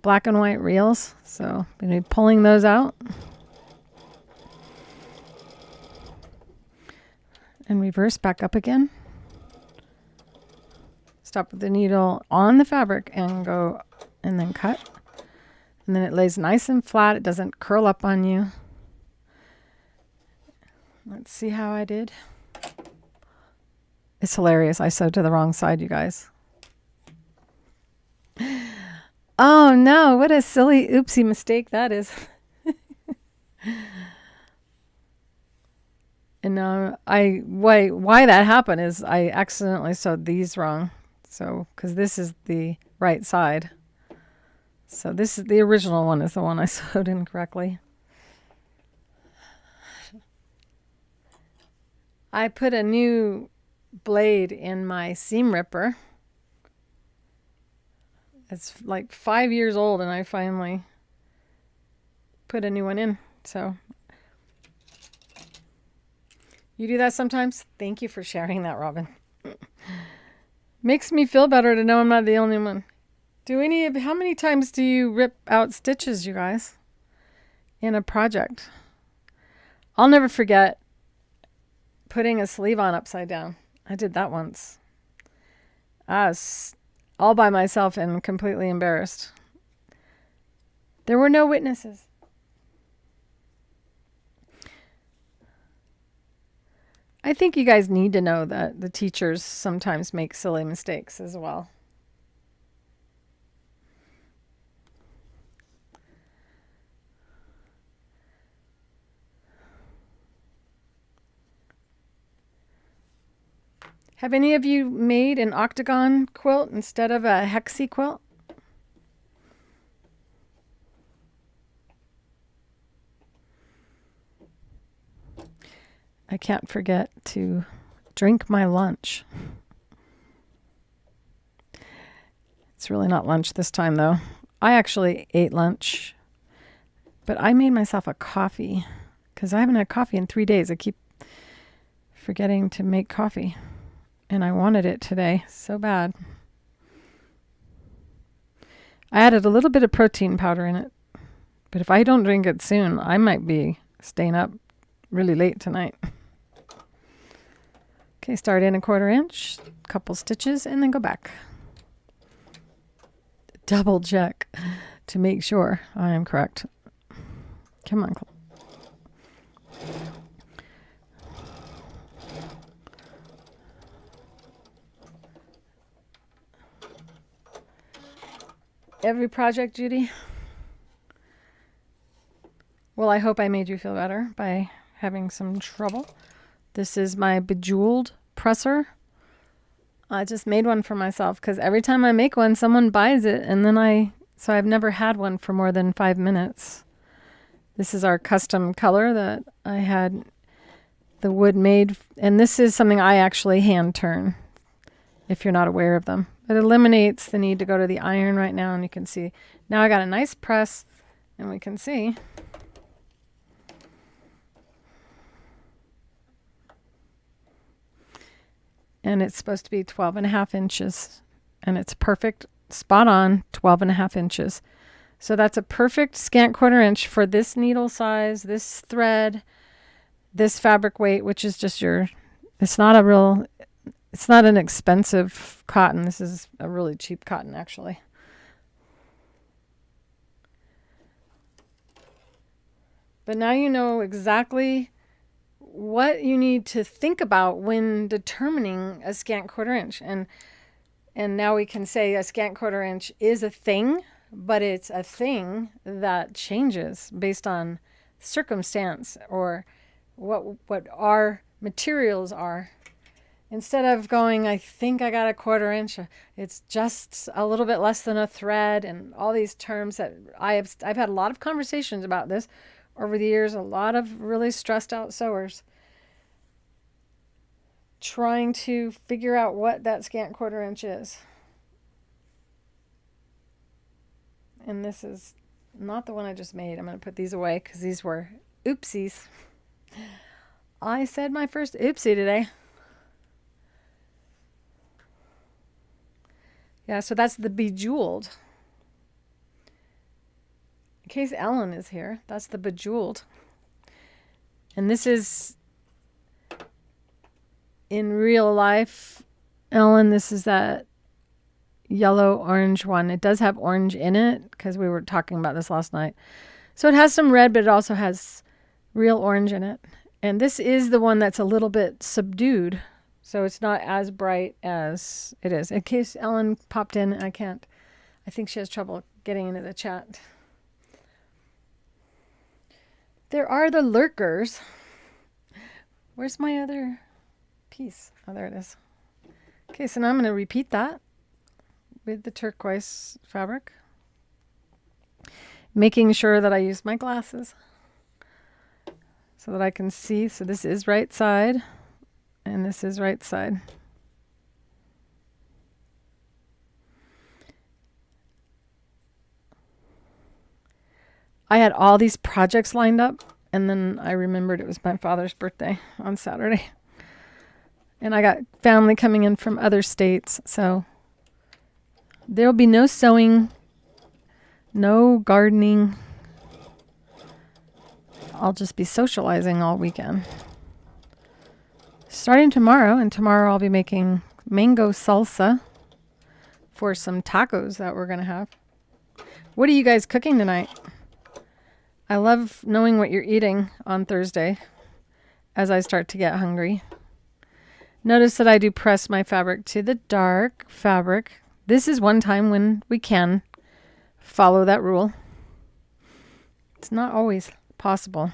black and white reels. So I'm going to be pulling those out. And reverse back up again. Stop with the needle on the fabric and go and then cut. And then it lays nice and flat. It doesn't curl up on you. Let's see how I did. It's hilarious. I sewed to the wrong side, you guys. Oh no, what a silly oopsie mistake that is. And why that happened is I accidentally sewed these wrong. So, because this is the right side. So this is the original one is the one I sewed incorrectly. I put a new blade in my seam ripper. It's like 5 years old and I finally put a new one in. So you do that sometimes? Thank you for sharing that, Robin. Makes me feel better to know I'm not the only one. How many times do you rip out stitches, you guys, in a project? I'll never forget putting a sleeve on upside down. I did that once. I was all by myself and completely embarrassed. There were no witnesses. I think you guys need to know that the teachers sometimes make silly mistakes as well. Have any of you made an octagon quilt instead of a hexie quilt? I can't forget to drink my lunch. It's really not lunch this time, though. I actually ate lunch, but I made myself a coffee because I haven't had coffee in 3 days. I keep forgetting to make coffee, and I wanted it today so bad. I added a little bit of protein powder in it, but if I don't drink it soon, I might be staying up really late tonight. Okay, start in 1/4 inch, couple stitches, and then go back. Double check to make sure I am correct. Come on. Every project, Judy? Well, I hope I made you feel better by having some trouble. This is my Bejeweled Presser. I just made one for myself because every time I make one, someone buys it, and then so I've never had one for more than 5 minutes. This is our custom color that I had the wood made, and this is something I actually hand turn, if you're not aware of them. It eliminates the need to go to the iron right now, and you can see now I got a nice press, and we can see and it's supposed to be 12.5 inches, and it's perfect, spot on 12.5 inches. So that's a perfect scant 1/4 inch for this needle size, this thread, this fabric weight, which is just it's not an expensive cotton. This is a really cheap cotton, actually. But now you know exactly what you need to think about when determining a scant 1/4 inch. And And now we can say a scant 1/4 inch is a thing, but it's a thing that changes based on circumstance or what our materials are. Instead of going, I think I got a 1/4 inch, it's just a little bit less than a thread, and all these terms that I've had a lot of conversations about this over the years, a lot of really stressed out sewers trying to figure out what that scant 1/4 inch is. And this is not the one I just made. I'm going to put these away because these were oopsies. I said my first oopsie today. Yeah, so that's the Bejeweled. In case Ellen is here, that's the Bejeweled. And this is in real life, Ellen, this is that yellow orange one. It does have orange in it because we were talking about this last night. So it has some red, but it also has real orange in it. And this is the one that's a little bit subdued. So it's not as bright as it is. In case Ellen popped in, I think she has trouble getting into the chat. There are the lurkers. Where's my other piece? Oh, there it is. Okay, so now I'm going to repeat that with the turquoise fabric. Making sure that I use my glasses so that I can see. So this is right side. And this is right side. I had all these projects lined up, and then I remembered it was my father's birthday on Saturday. And I got family coming in from other states, so there will be no sewing, no gardening. I'll just be socializing all weekend. Starting tomorrow, and tomorrow I'll be making mango salsa for some tacos that we're going to have. What are you guys cooking tonight? I love knowing what you're eating on Thursday as I start to get hungry. Notice that I do press my fabric to the dark fabric. This is one time when we can follow that rule. It's not always possible.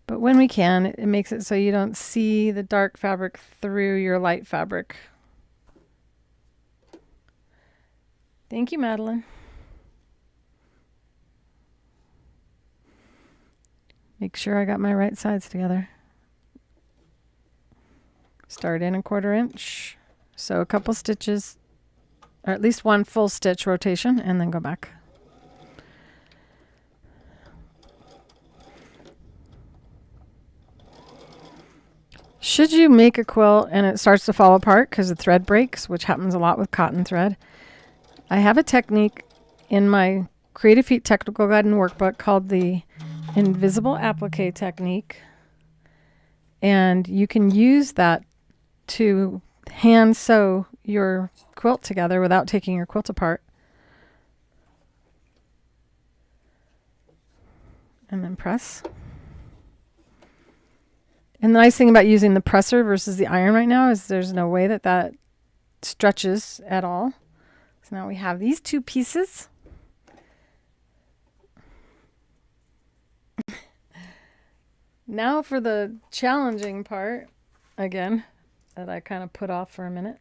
But when we can, it makes it so you don't see the dark fabric through your light fabric. Thank you, Madeline. Make sure I got my right sides together. Start in a 1/4 inch. Sew a couple stitches, or at least one full stitch rotation, and then go back. Should you make a quilt and it starts to fall apart because the thread breaks, which happens a lot with cotton thread, I have a technique in my Creative Feet Technical Guide and Workbook called the Invisible Applique technique. And you can use that to hand sew your quilt together without taking your quilt apart. And then press. And the nice thing about using the presser versus the iron right now is there's no way that that stretches at all. So now we have these two pieces. Now for the challenging part, again, that I kind of put off for a minute.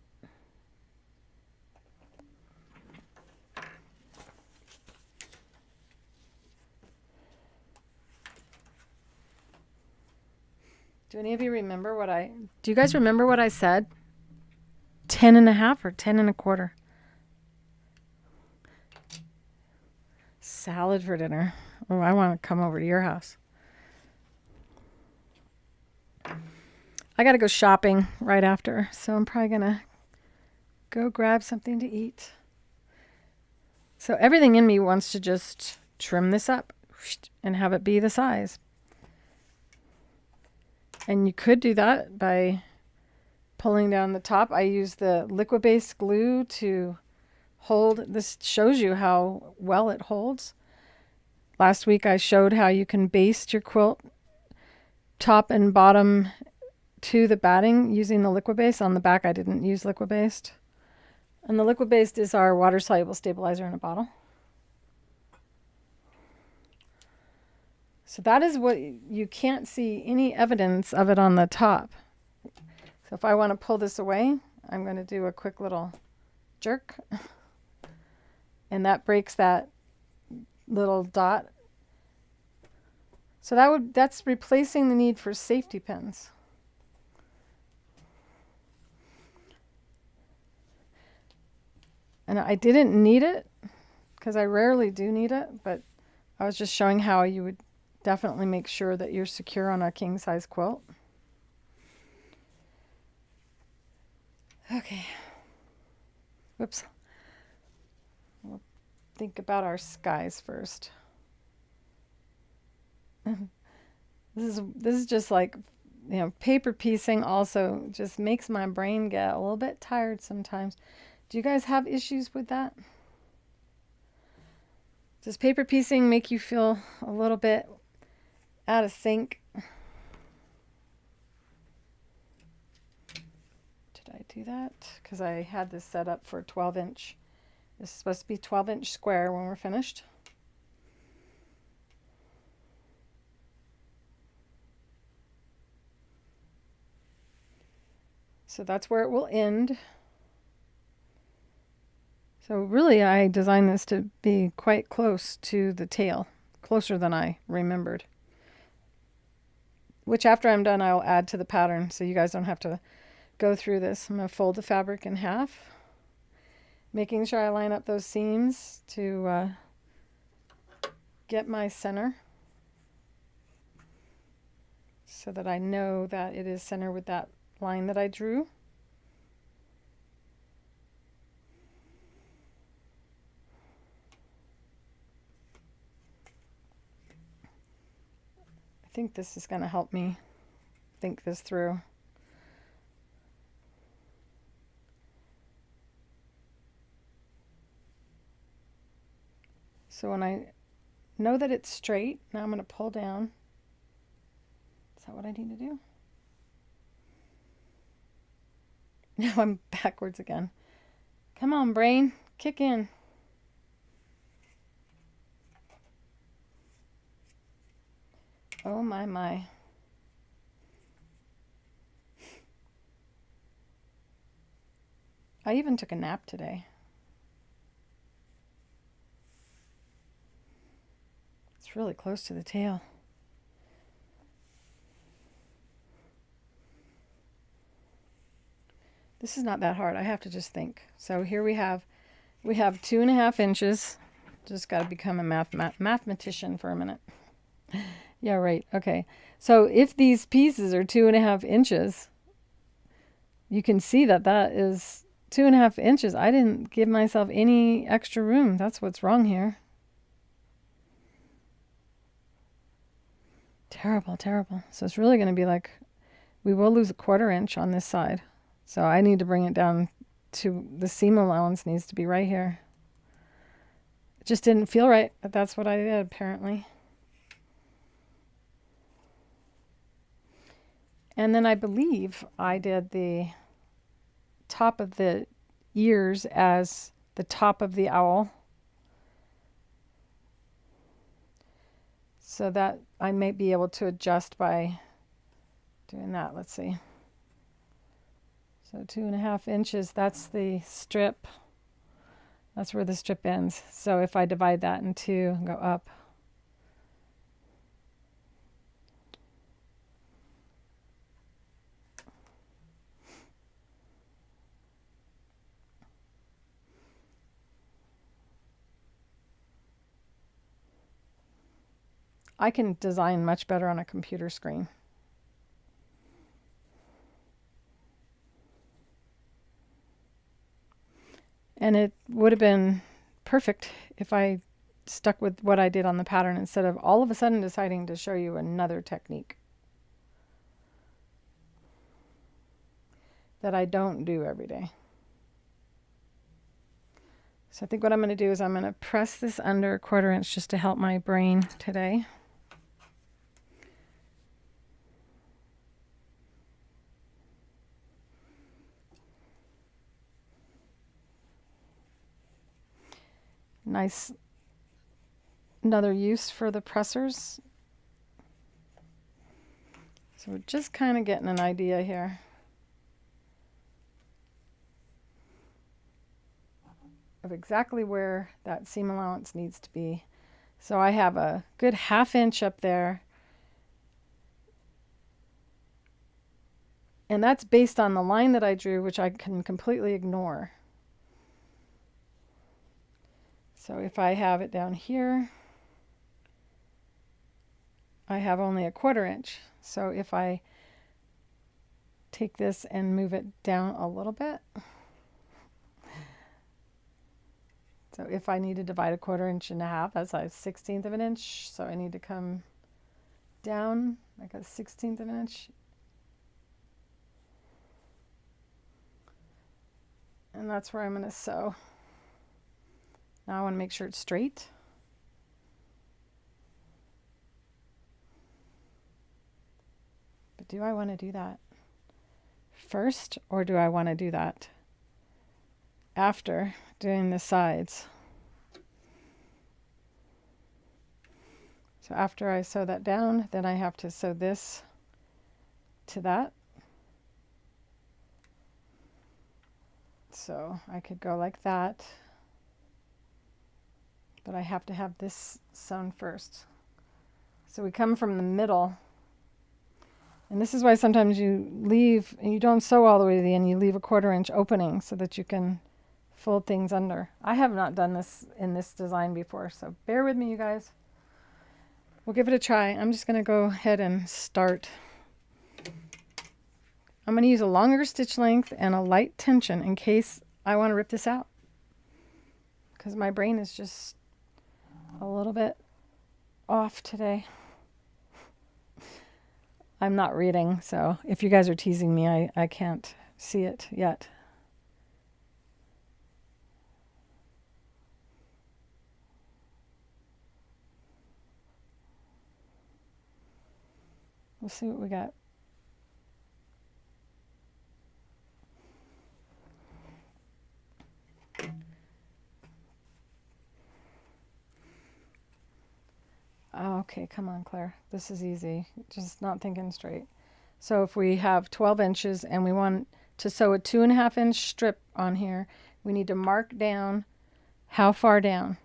Do any of you remember do you guys remember what I said? 10.5 or 10.25? Salad for dinner. Oh, I want to come over to your house. I got to go shopping right after, so I'm probably going to go grab something to eat. So everything in me wants to just trim this up and have it be the size. And you could do that by pulling down the top. I use the liquid-based glue to hold. This shows you how well it holds. Last week I showed how you can baste your quilt top and bottom to the batting using the liquid base. On the back I didn't use liquid based. And the liquid based is our water soluble stabilizer in a bottle. So that is what you can't see any evidence of it on the top. So if I want to pull this away, I'm going to do a quick little jerk. And that breaks that little dot. So that's replacing the need for safety pins. And I didn't need it because I rarely do need it, but I was just showing how you would definitely make sure that you're secure on a king size quilt. Okay. Whoops. We'll think about our skies first. This is just like, you know, paper piecing also just makes my brain get a little bit tired sometimes. Do you guys have issues with that? Does paper piecing make you feel a little bit out of sync? Did I do that? Because I had this set up for 12-inch. This is supposed to be 12-inch square when we're finished. So that's where it will end. So really I designed this to be quite close to the tail, closer than I remembered. Which after I'm done I'll add to the pattern so you guys don't have to go through this. I'm going to fold the fabric in half, making sure I line up those seams to get my center so that I know that it is center with that line that I drew. I think this is going to help me think this through. So when I know that it's straight, now I'm going to pull down. Is that what I need to do? Now I'm backwards again. Come on, brain, kick in. Oh my, my. I even took a nap today. It's really close to the tail. This is not that hard. I have to just think. So here we have 2.5 inches. Just got to become a mathematician for a minute. Yeah, right. Okay. So if these pieces are 2.5 inches, you can see that that is 2.5 inches. I didn't give myself any extra room. That's what's wrong here. Terrible, terrible. So it's really going to be like, we will lose 1/4 inch on this side. So I need to bring it down to the seam allowance needs to be right here. It just didn't feel right, but that's what I did apparently. And then I believe I did the top of the ears as the top of the owl. So that I may be able to adjust by doing that. Let's see. So 2.5 inches, that's the strip. That's where the strip ends. So if I divide that in two and go up. I can design much better on a computer screen. And it would have been perfect if I stuck with what I did on the pattern instead of all of a sudden deciding to show you another technique that I don't do every day. So I think what I'm going to do is I'm going to press this under 1/4 inch just to help my brain today. nice, another use for the pressers. So we're just kind of getting an idea here. Of exactly where that seam allowance needs to be. So I have a good 1/2 inch up there. And that's based on the line that I drew, which I can completely ignore. So if I have it down here, I have only a 1/4 inch. So if I take this and move it down a little bit, so if I need to divide a 1/4 inch in half, that's a 1/16 of an inch. So I need to come down like a 1/16 of an inch. And that's where I'm going to sew. Now I want to make sure it's straight. But do I want to do that first, or do I want to do that after doing the sides? So after I sew that down, then I have to sew this to that. So I could go like that, but I have to have this sewn first. So we come from the middle, and this is why sometimes you leave, and you don't sew all the way to the end, you leave a 1/4 inch opening so that you can fold things under. I have not done this in this design before, so bear with me, you guys. We'll give it a try. I'm just going to go ahead and start. I'm going to use a longer stitch length and a light tension in case I want to rip this out, because my brain is just a little bit off today. I'm not reading, so if you guys are teasing me, I can't see it yet. We'll see what we got. Okay, come on, Claire. This is easy. Just not thinking straight. So if we have 12 inches and we want to sew a 2.5 inch strip on here, we need to mark down how far down.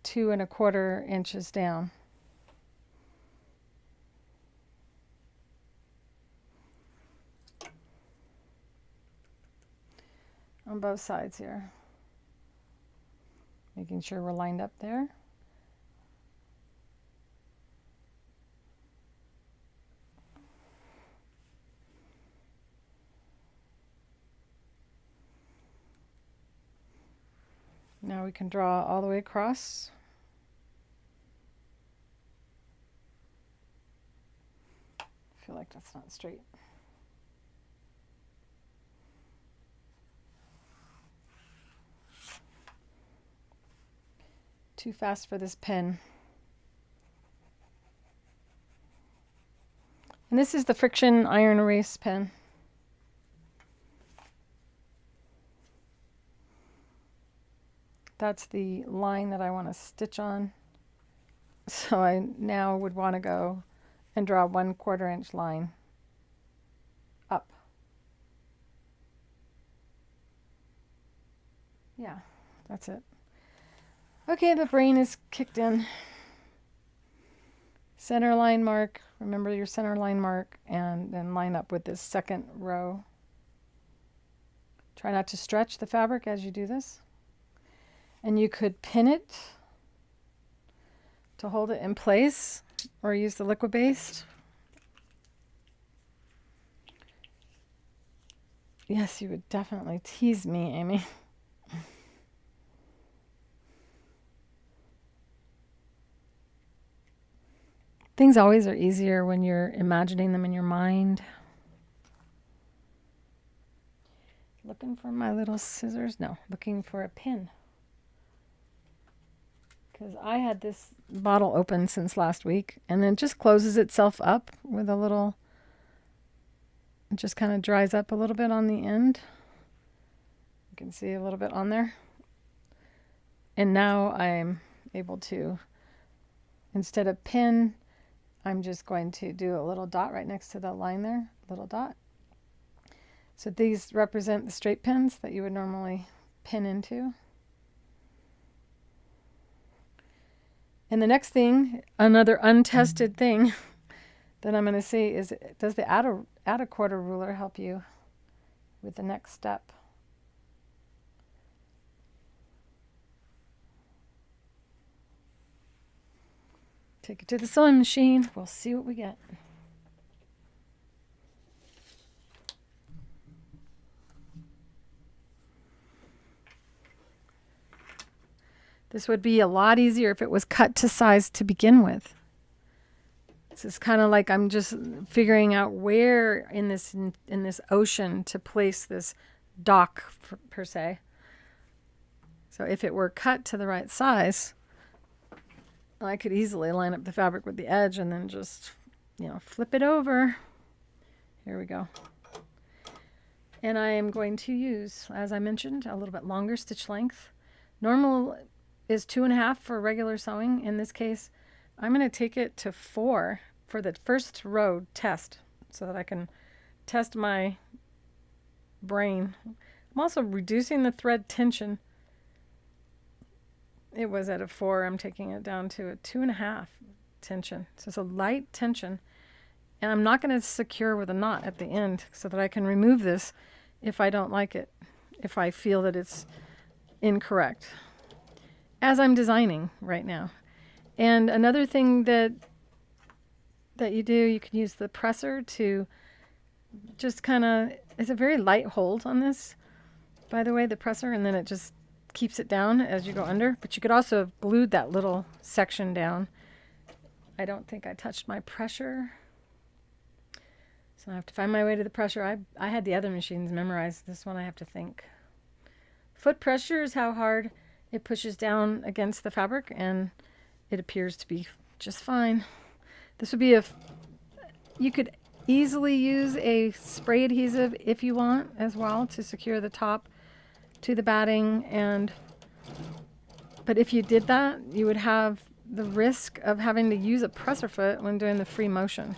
2.25 inches down. On both sides here. Making sure we're lined up there. Now we can draw all the way across. I feel like that's not straight. Too fast for this pen. And this is the friction iron erase pen. That's the line that I want to stitch on. So I now would want to go and draw 1/4 inch line up. Yeah, that's it. Okay, the brain is kicked in. Center line mark, remember your center line mark, and then line up with this second row. Try not to stretch the fabric as you do this. And you could pin it to hold it in place, or use the liquid based. Yes, you would definitely tease me, Amy. Things always are easier when you're imagining them in your mind. Looking for my little scissors? No, looking for a pin. Because I had this bottle open since last week, and then it just closes itself up with a little, it just kind of dries up a little bit on the end. You can see a little bit on there. And now I'm able to, instead of pin, I'm just going to do a little dot right next to the line there, little dot. So these represent the straight pins that you would normally pin into. And the next thing, another untested thing that I'm going to see is, does the add a quarter ruler help you with the next step? Take it to the sewing machine. We'll see what we get. This would be a lot easier if it was cut to size to begin with. This is kind of like I'm just figuring out where in this ocean to place this dock per se. So if it were cut to the right size, I could easily line up the fabric with the edge and then just, flip it over. Here we go. And I am going to use, as I mentioned, a little bit longer stitch length. Normal is 2.5 for regular sewing. In this case, I'm going to take it to 4 for the first row test so that I can test my brain. I'm also reducing the thread tension. It was at a 4. I'm taking it down to a 2.5 tension. So it's a light tension. And I'm not going to secure with a knot at the end so that I can remove this if I don't like it, if I feel that it's incorrect, as I'm designing right now. And another thing that you do, you can use the presser to just kind of, it's a very light hold on this, by the way, the presser, and then it just keeps it down as you go under. But you could also have glued that little section down. I don't think I touched my pressure, so I have to find my way to the pressure. I had the other machines memorized. This one I have to think. Foot pressure is how hard it pushes down against the fabric, and it appears to be just fine. This would be you could easily use a spray adhesive if you want as well to secure the top to the batting, but if you did that, you would have the risk of having to use a presser foot when doing the free motion.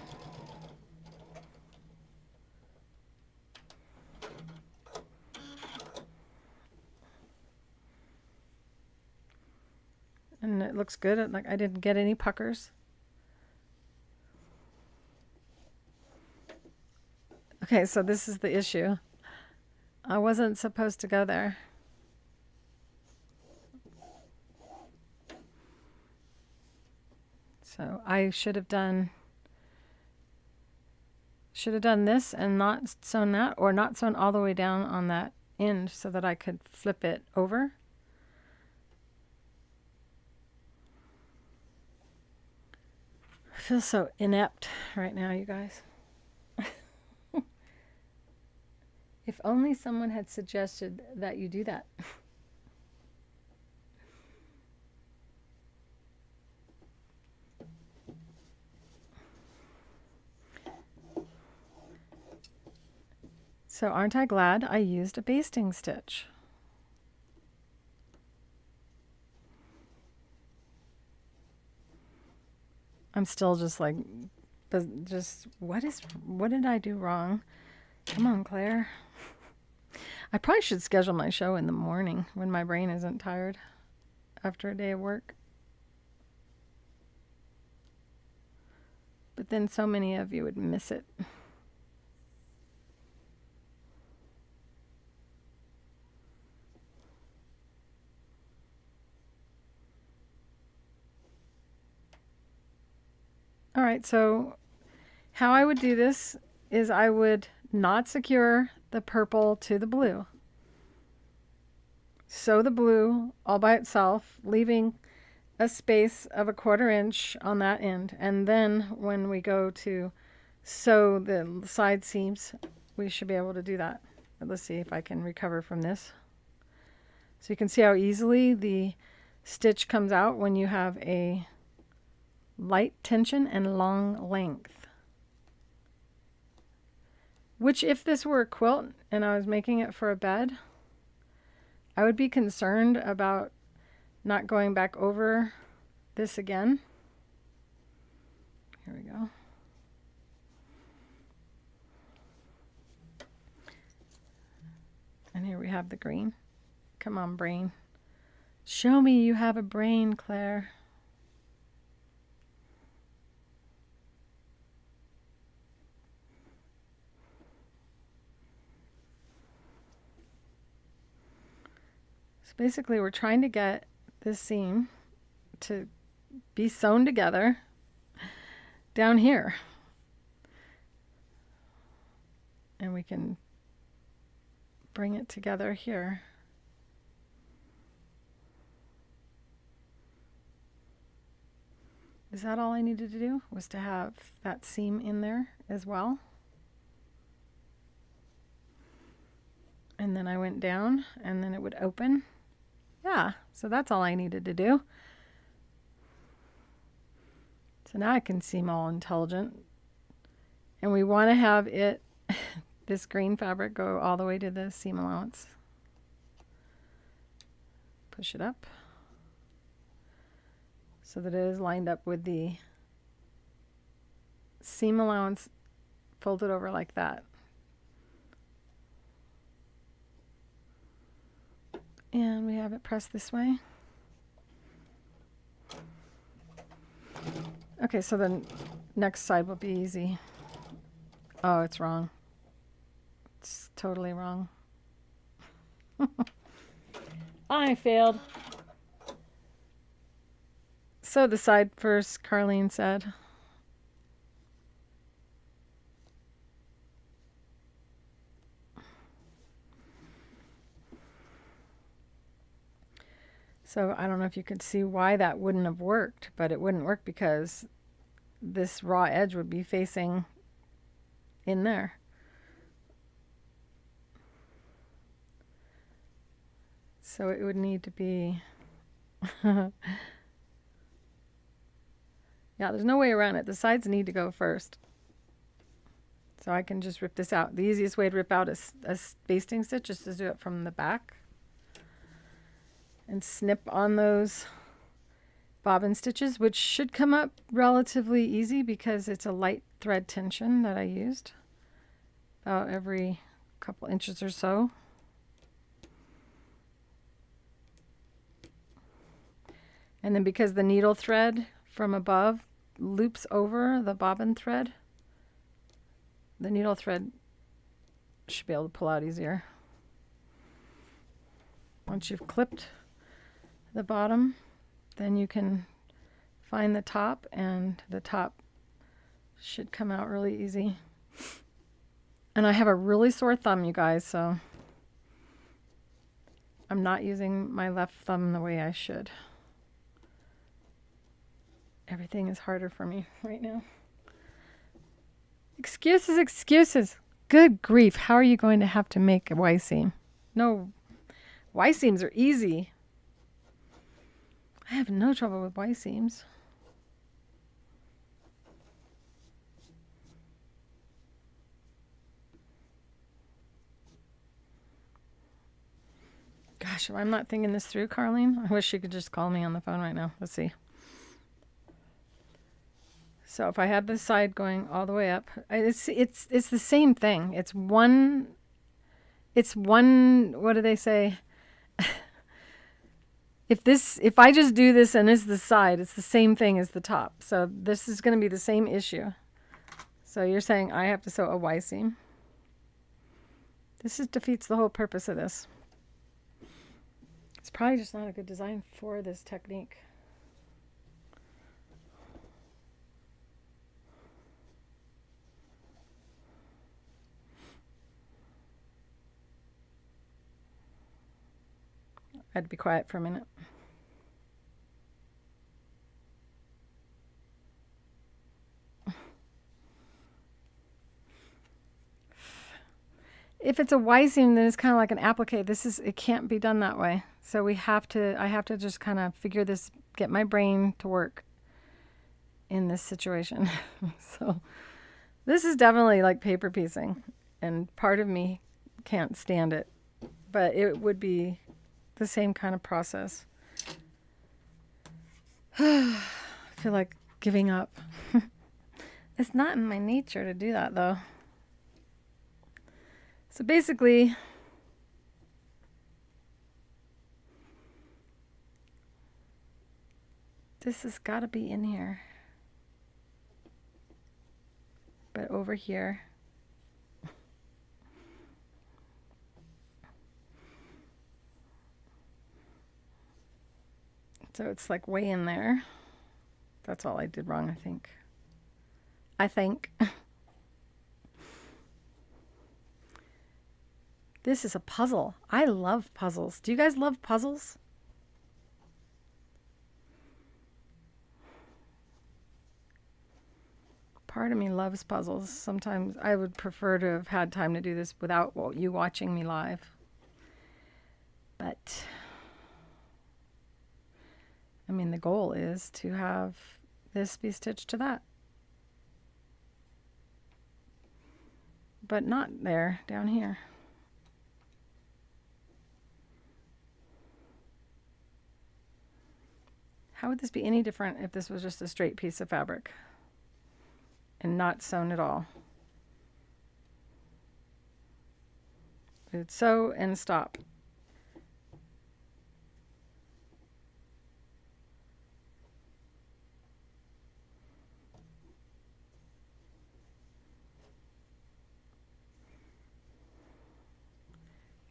And it looks good. Like I didn't get any puckers. Okay, so this is the issue. I wasn't supposed to go there. So I should have done this and not sewn that, or not sewn all the way down on that end so that I could flip it over. I feel so inept right now, you guys. If only someone had suggested that you do that. So aren't I glad I used a basting stitch? I'm still just like, what did I do wrong? Come on, Claire. I probably should schedule my show in the morning when my brain isn't tired after a day of work. But then so many of you would miss it. All right, so how I would do this is I would not secure the purple to the blue. Sew the blue all by itself, leaving a space of 1/4 inch on that end. And then when we go to sew the side seams, we should be able to do that. But let's see if I can recover from this. So you can see how easily the stitch comes out when you have a light tension and long length. Which, if this were a quilt and I was making it for a bed, I would be concerned about not going back over this again. Here we go. And here we have the green. Come on, brain. Show me you have a brain, Claire. So basically we're trying to get this seam to be sewn together down here. And we can bring it together here. Is that all I needed to do? Was to have that seam in there as well? And then I went down and then it would open. Yeah, so that's all I needed to do. So now I can seam all intelligent. And we want to have it, this green fabric, go all the way to the seam allowance. Push it up so that it is lined up with the seam allowance, folded over like that. And we have it pressed this way. Okay, so the next side will be easy. Oh, it's wrong. It's totally wrong. I failed. So the side first, Carlene said. So I don't know if you could see why that wouldn't have worked, but it wouldn't work because this raw edge would be facing in there. So it would need to be, yeah, there's no way around it. The sides need to go first. So I can just rip this out. The easiest way to rip out a basting stitch is to do it from the back. And snip on those bobbin stitches, which should come up relatively easy because it's a light thread tension that I used about every couple inches or so. And then because the needle thread from above loops over the bobbin thread, the needle thread should be able to pull out easier. Once you've clipped the bottom, then you can find the top, and the top should come out really easy. And I have a really sore thumb, you guys, so I'm not using my left thumb the way I should. Everything is harder for me right now. Excuses, excuses. Good grief, how are you going to have to make a Y seam? No, Y seams are easy. I have no trouble with Y seams. Gosh, if I'm not thinking this through, Carlene, I wish you could just call me on the phone right now. Let's see. So if I have this side going all the way up, it's the same thing. It's one, what do they say? If I just do this and this is the side, it's the same thing as the top. So this is going to be the same issue. So you're saying I have to sew a Y seam. This defeats the whole purpose of this. It's probably just not a good design for this technique. I had to be quiet for a minute. If it's a Y seam, then it's kind of like an applique. It can't be done that way. So I have to just kind of figure this, get my brain to work in this situation. So this is definitely like paper piecing, and part of me can't stand it, but it would be the same kind of process. I feel like giving up. It's not in my nature to do that though. So basically, this has got to be in here. But over here. So it's like way in there. That's all I did wrong, I think. This is a puzzle. I love puzzles. Do you guys love puzzles? Part of me loves puzzles. Sometimes I would prefer to have had time to do this without you watching me live. But, I mean, the goal is to have this be stitched to that. But not there, down here. How would this be any different if this was just a straight piece of fabric and not sewn at all? It's sew and stop.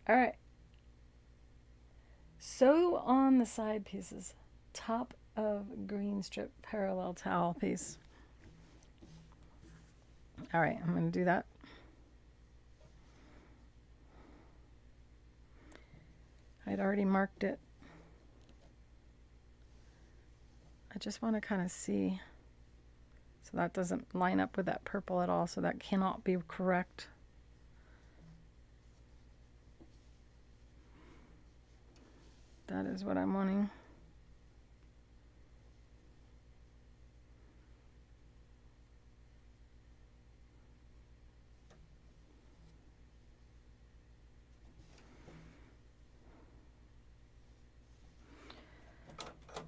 All right. Sew on the side pieces. Top of green strip parallel towel piece. All right, I'm going to do that. I'd already marked it. I just want to kind of see. So that doesn't line up with that purple at all, so that cannot be correct. That is what I'm wanting.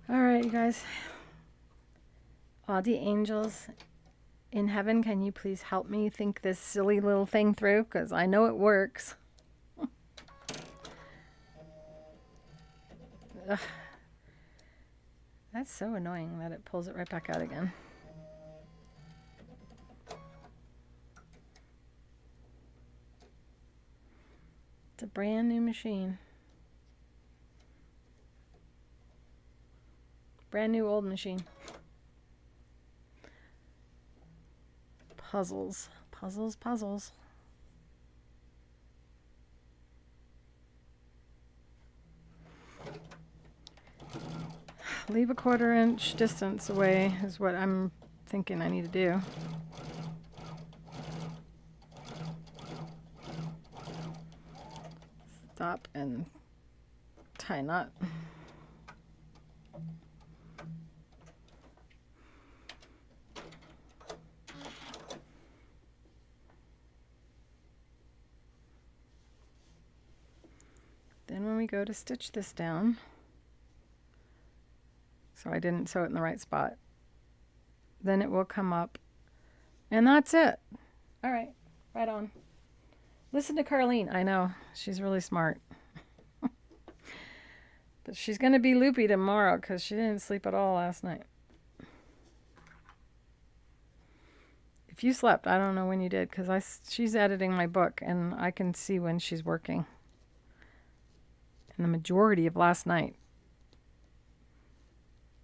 All right, you guys. All the angels in heaven, can you please help me think this silly little thing through? Because I know it works. Ugh. That's so annoying that it pulls it right back out again. It's a brand new machine. Brand new old machine. Puzzles, puzzles, puzzles. Leave a 1/4 inch distance away is what I'm thinking I need to do. Stop and tie knot. Then when we go to stitch this down, so I didn't sew it in the right spot, then it will come up, and that's it. All right, right on. Listen to Carlene. I know, she's really smart. But she's going to be loopy tomorrow because she didn't sleep at all last night. If you slept, I don't know when you did, because she's editing my book, and I can see when she's working. And the majority of last night.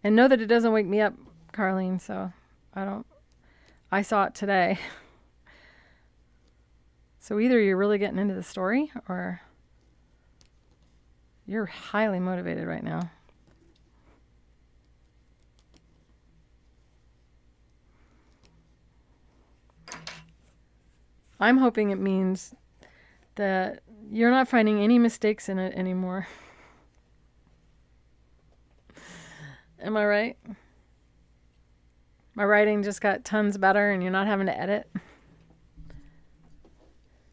And know that it doesn't wake me up, Carlene, so I saw it today. So either you're really getting into the story or you're highly motivated right now. I'm hoping it means that you're not finding any mistakes in it anymore. Am I right? My writing just got tons better and you're not having to edit.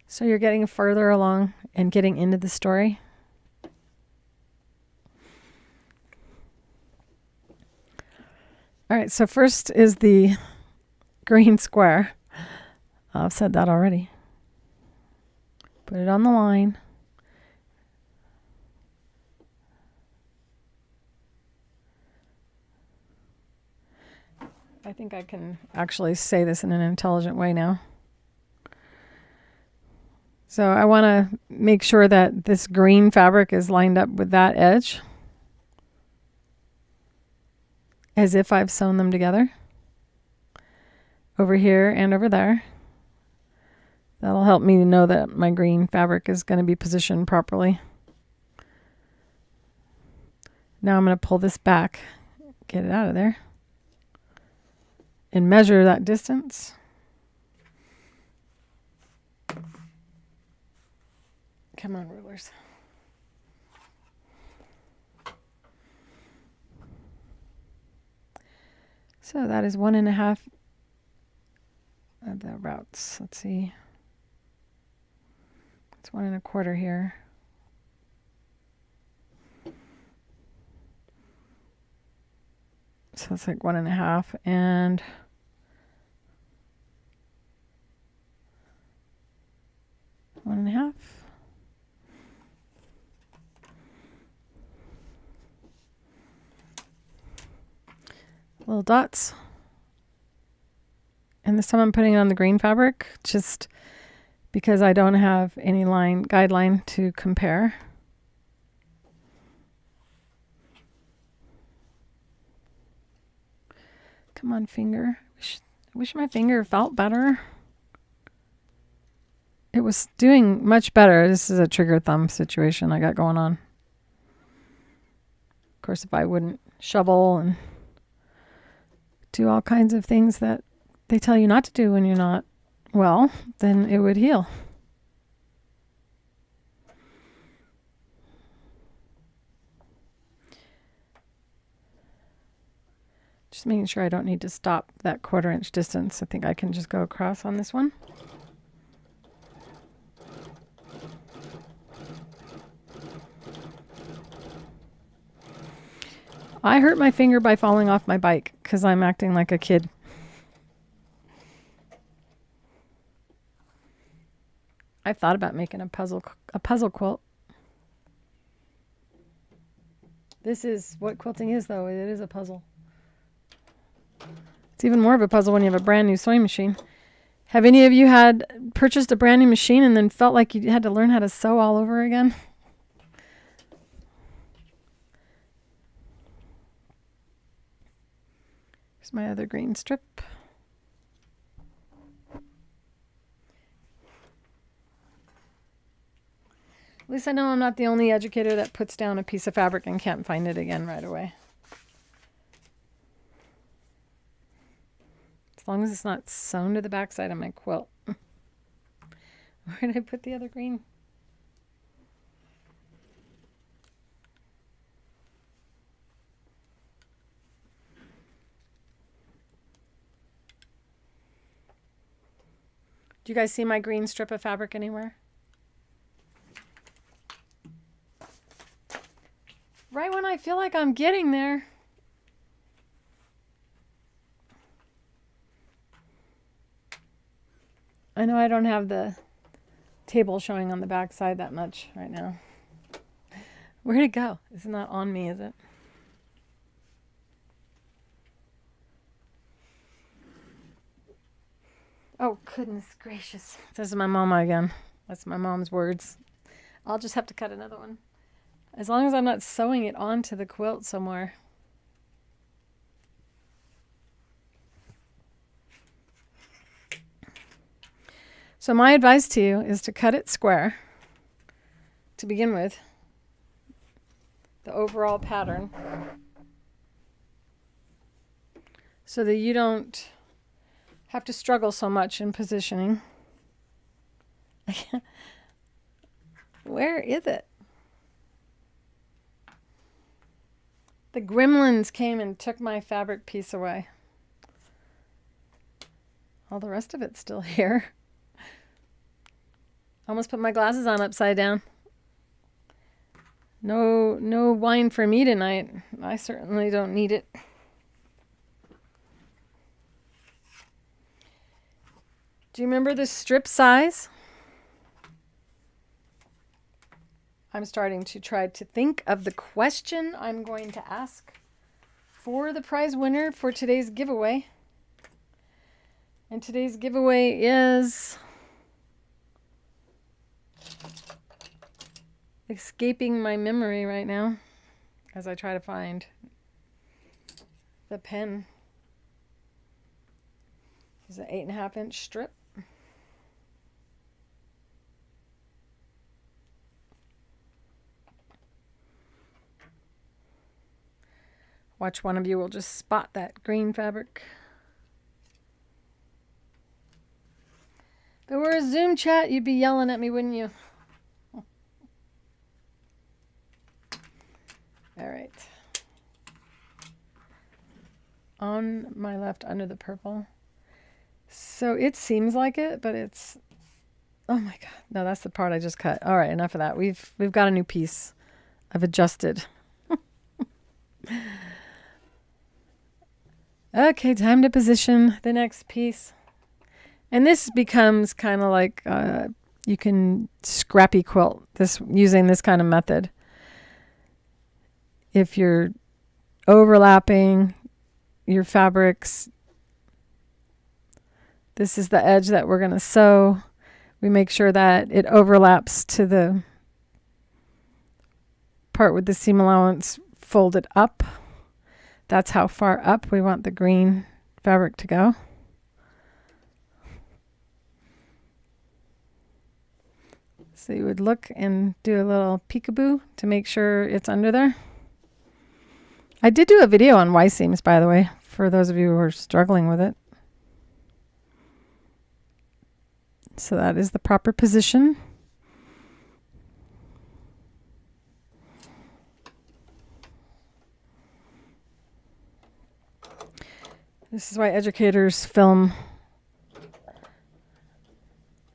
So you're getting further along and getting into the story. All right, so first is the green square. I've said that already. Put it on the line. I think I can actually say this in an intelligent way now. So I want to make sure that this green fabric is lined up with that edge, as if I've sewn them together, over here and over there. That'll help me know that my green fabric is going to be positioned properly. Now I'm going to pull this back, get it out of there, and measure that distance. Come on, rulers. So that is 1.5 of the routes. Let's see. It's 1.25 here. So it's like 1.5 and 1.5. Little dots. And this time I'm putting it on the green fabric just because I don't have any guideline to compare. Come on, finger. I wish my finger felt better. It was doing much better. This is a trigger thumb situation I got going on. Of course, if I wouldn't shovel and do all kinds of things that they tell you not to do when you're not well, then it would heal. Just making sure I don't need to stop that 1/4 inch distance. I think I can just go across on this one. I hurt my finger by falling off my bike because I'm acting like a kid. I've thought about making a puzzle quilt. This is what quilting is, though. It is a puzzle. It's even more of a puzzle when you have a brand new sewing machine. Have any of you purchased a brand new machine and then felt like you had to learn how to sew all over again? Here's my other green strip. At least I know I'm not the only educator that puts down a piece of fabric and can't find it again right away. As long as it's not sewn to the backside of my quilt. Where did I put the other green? Do you guys see my green strip of fabric anywhere? Right when I feel like I'm getting there. I know I don't have the table showing on the back side that much right now. Where'd it go? It's not on me, is it? Oh, goodness gracious. This is my mama again. That's my mom's words. I'll just have to cut another one. As long as I'm not sewing it onto the quilt somewhere. So my advice to you is to cut it square to begin with, the overall pattern, so that you don't have to struggle so much in positioning. Where is it? The gremlins came and took my fabric piece away. All the rest of it's still here. Almost put my glasses on upside down. No wine for me tonight. I certainly don't need it. Do you remember the strip size? I'm starting to try to think of the question I'm going to ask for the prize winner for today's giveaway. And today's giveaway is escaping my memory right now as I try to find the pen. It's an 8.5-inch strip. Watch, one of you will just spot that green fabric. If it were a Zoom chat, you'd be yelling at me, wouldn't you? All right. On my left, under the purple. So it seems like it, but it's, oh my God. No, that's the part I just cut. All right, enough of that. We've got a new piece. I've adjusted. Okay, time to position the next piece. And this becomes kind of like you can scrappy quilt this using this kind of method. If you're overlapping your fabrics, this is the edge that we're going to sew. We make sure that it overlaps to the part with the seam allowance folded up. That's how far up we want the green fabric to go. So you would look and do a little peekaboo to make sure it's under there. I did do a video on Y seams, by the way, for those of you who are struggling with it. So that is the proper position. This is why educators film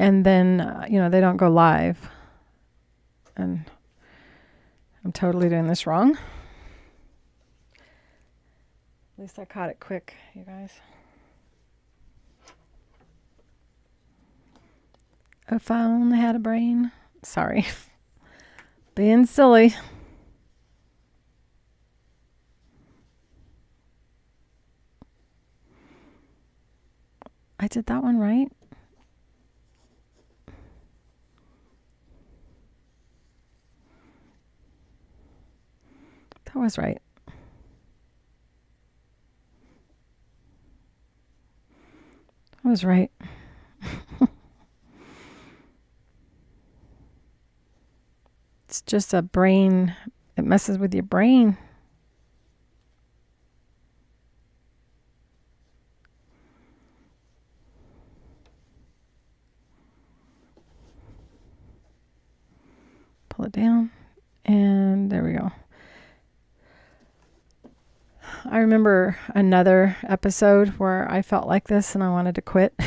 and then, they don't go live. And I'm totally doing this wrong. At least I caught it quick, you guys. If I only had a brain. Sorry. Being silly. I did that one right. That was right. That was right. It's just a brain. It messes with your brain. Pull it down, and there we go. I remember another episode where I felt like this and I wanted to quit.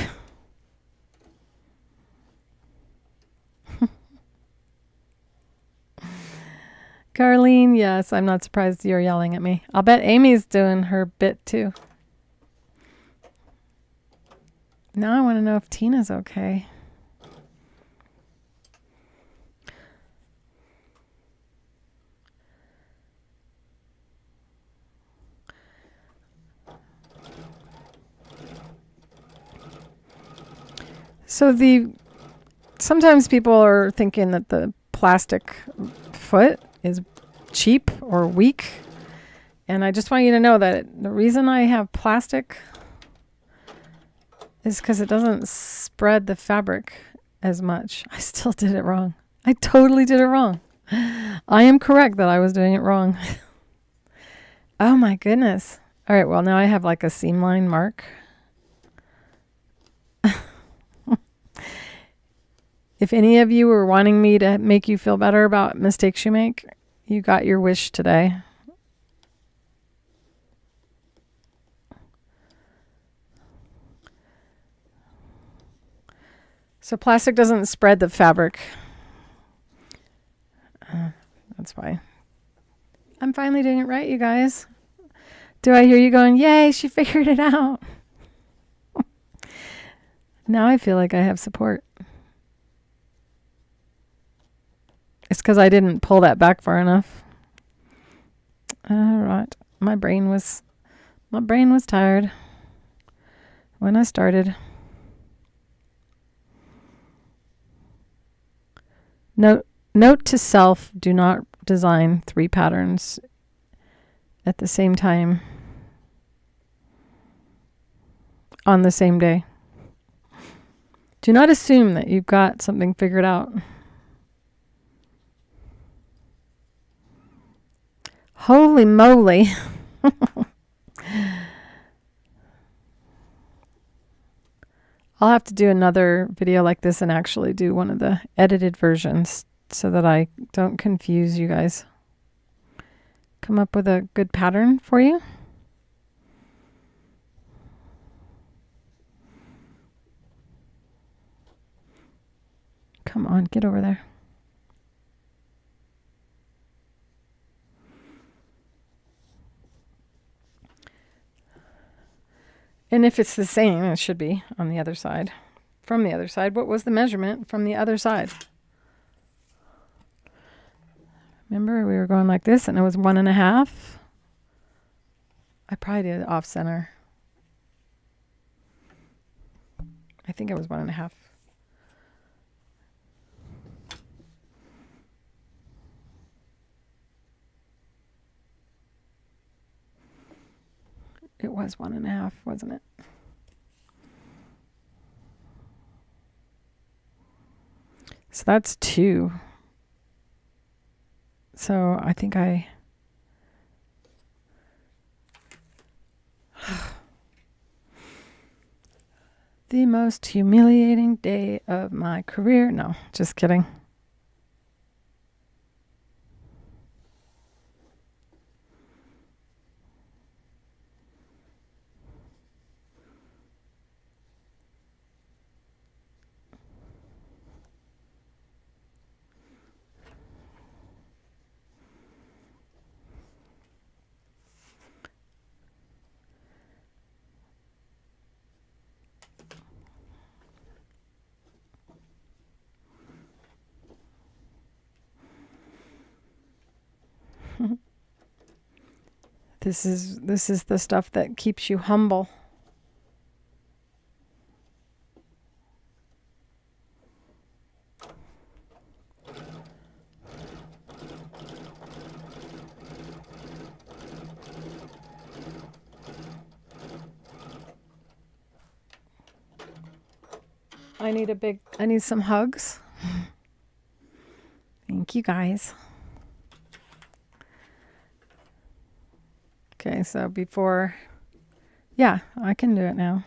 Carlene, yes, I'm not surprised you're yelling at me. I'll bet Amy's doing her bit too. Now I want to know if Tina's okay. So sometimes people are thinking that the plastic foot is cheap or weak. And I just want you to know that the reason I have plastic is because it doesn't spread the fabric as much. I still did it wrong. I totally did it wrong. I am correct that I was doing it wrong. Oh my goodness. All right, well now I have like a seam line mark. If any of you were wanting me to make you feel better about mistakes you make, you got your wish today. So plastic doesn't spread the fabric. That's why. I'm finally doing it right, you guys. Do I hear you going, yay, she figured it out? Now I feel like I have support. It's because I didn't pull that back far enough. All right. My brain was tired when I started. Note to self, do not design 3 patterns at the same time on the same day. Do not assume that you've got something figured out. Holy moly. I'll have to do another video like this and actually do one of the edited versions so that I don't confuse you guys. Come up with a good pattern for you. Come on, get over there. And if it's the same, it should be on the other side. From the other side, what was the measurement from the other side? Remember, we were going like this and it was 1.5. I probably did it off center. I think it was 1.5. It was 1.5, wasn't it? So that's 2. So I think the most humiliating day of my career. No, just kidding. This is the stuff that keeps you humble. I need some hugs. Thank you guys. Okay, so before, yeah, I can do it now.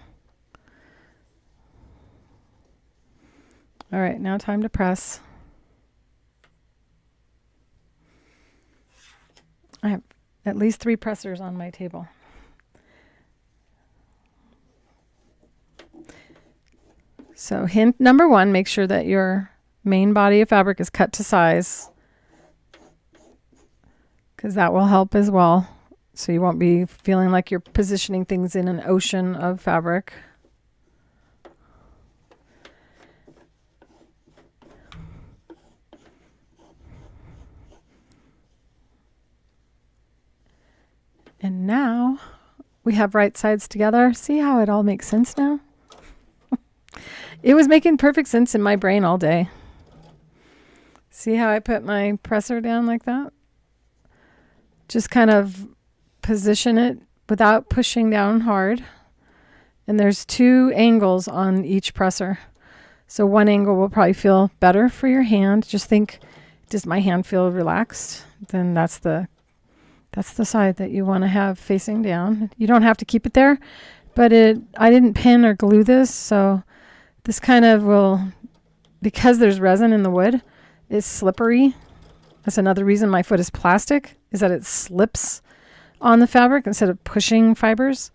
All right, now time to press. I have at least 3 pressers on my table. So hint number 1, make sure that your main body of fabric is cut to size, because that will help as well. So you won't be feeling like you're positioning things in an ocean of fabric. And now we have right sides together. See how it all makes sense now? It was making perfect sense in my brain all day. See how I put my presser down like that? Just kind of position it without pushing down hard. And there's 2 angles on each presser. So one angle will probably feel better for your hand. Just think, does my hand feel relaxed? Then that's the side that you want to have facing down. You don't have to keep it there, but I didn't pin or glue this, so this kind of will, because there's resin in the wood, it's slippery. That's another reason my foot is plastic, is that it slips on the fabric instead of pushing fibers,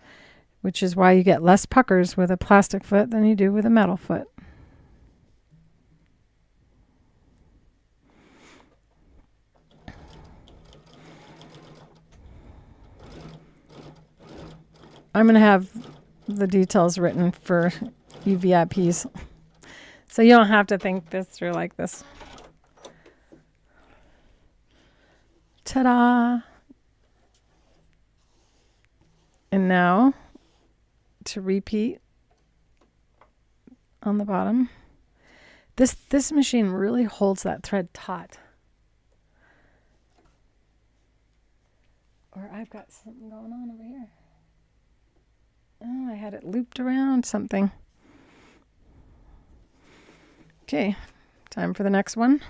which is why you get less puckers with a plastic foot than you do with a metal foot. I'm going to have the details written for you VIPs. So you don't have to think this through like this. Ta-da! And now to repeat on the bottom. This machine really holds that thread taut. Or I've got something going on over here. Oh, I had it looped around something. Okay, time for the next one.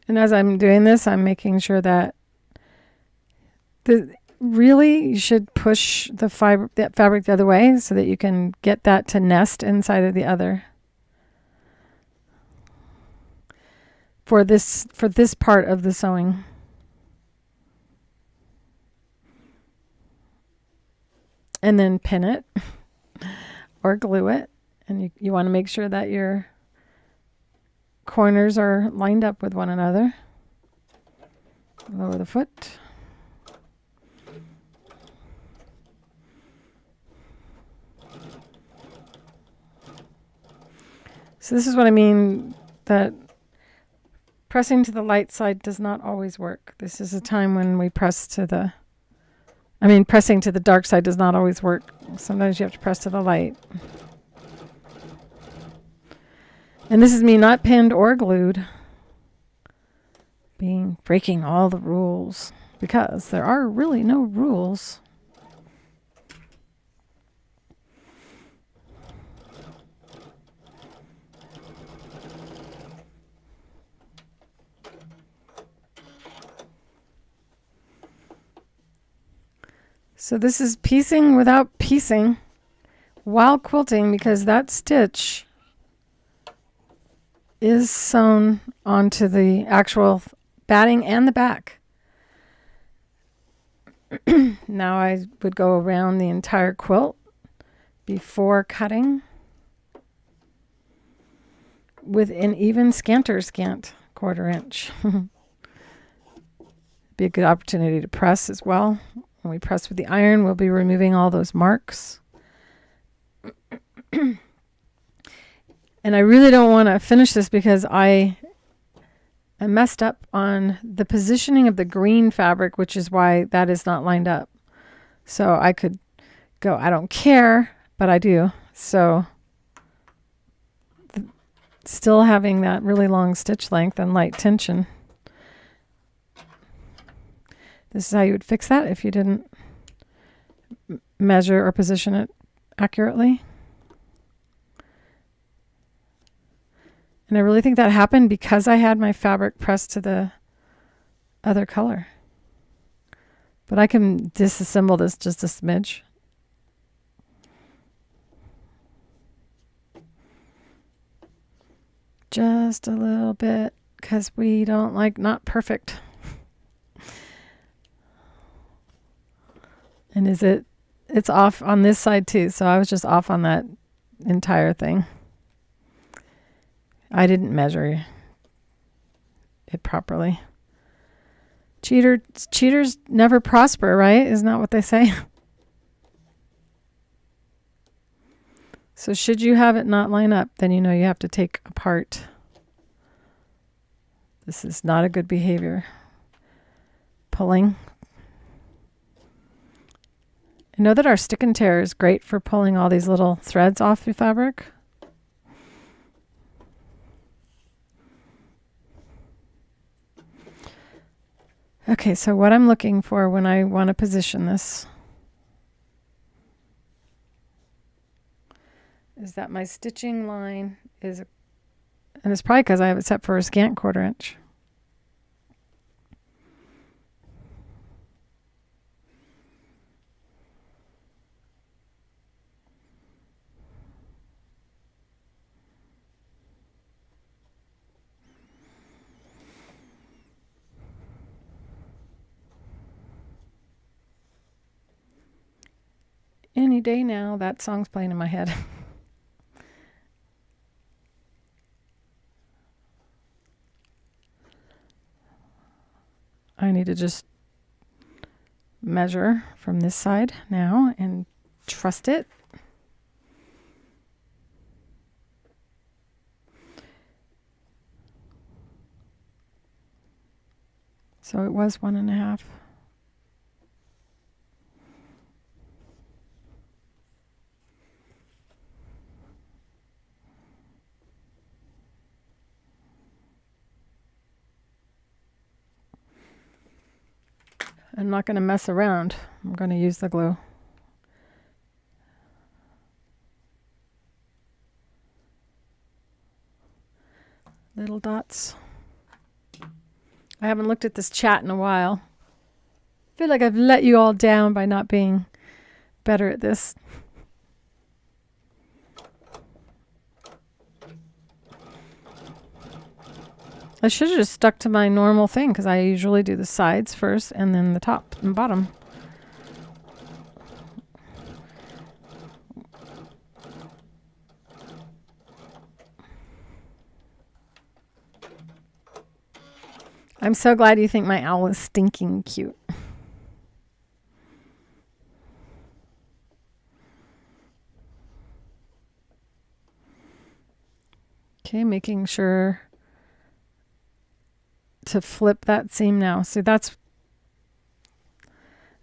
And as I'm doing this, I'm making sure that really you should push that fabric the other way so that you can get that to nest inside of the other. For this part of the sewing. And then pin it or glue it. And you want to make sure that your corners are lined up with one another. Lower the foot. So this is what I mean that pressing to the light side does not always work. This is a time when we pressing to the dark side does not always work. Sometimes you have to press to the light. And this is me not pinned or glued. Breaking all the rules. Because there are really no rules. So this is piecing without piecing while quilting, because that stitch is sewn onto the actual batting and the back. Now I would go around the entire quilt before cutting with an even scant 1/4 inch. Be a good opportunity to press as well. When we press with the iron, we'll be removing all those marks. And I really don't want to finish this because I messed up on the positioning of the green fabric, which is why that is not lined up. So I could go, I don't care, but I do. So still having that really long stitch length and light tension. This is how you would fix that if you didn't measure or position it accurately. And I really think that happened because I had my fabric pressed to the other color. But I can disassemble this just a smidge. Just a little bit, because we don't like not perfect. And it's off on this side too, so I was just off on that entire thing. I didn't measure it properly. Cheaters never prosper, right? Isn't that what they say? So should you have it not line up, then you know you have to take apart. This is not a good behavior. Pulling. I know that our stick and tear is great for pulling all these little threads off the fabric. Okay, so what I'm looking for when I want to position this is that my stitching line is, and it's probably because I have it set for a scant 1/4 inch. Any day now, that song's playing in my head. need to just measure from this side now and trust it. So it was 1.5. I'm not going to mess around. I'm going to use the glue. Little dots. I haven't looked at this chat in a while. I feel like I've let you all down by not being better at this. I should have just stuck to my normal thing because I usually do the sides first and then the top and bottom. I'm so glad you think my owl is stinking cute. Okay, making sure to flip that seam now. So that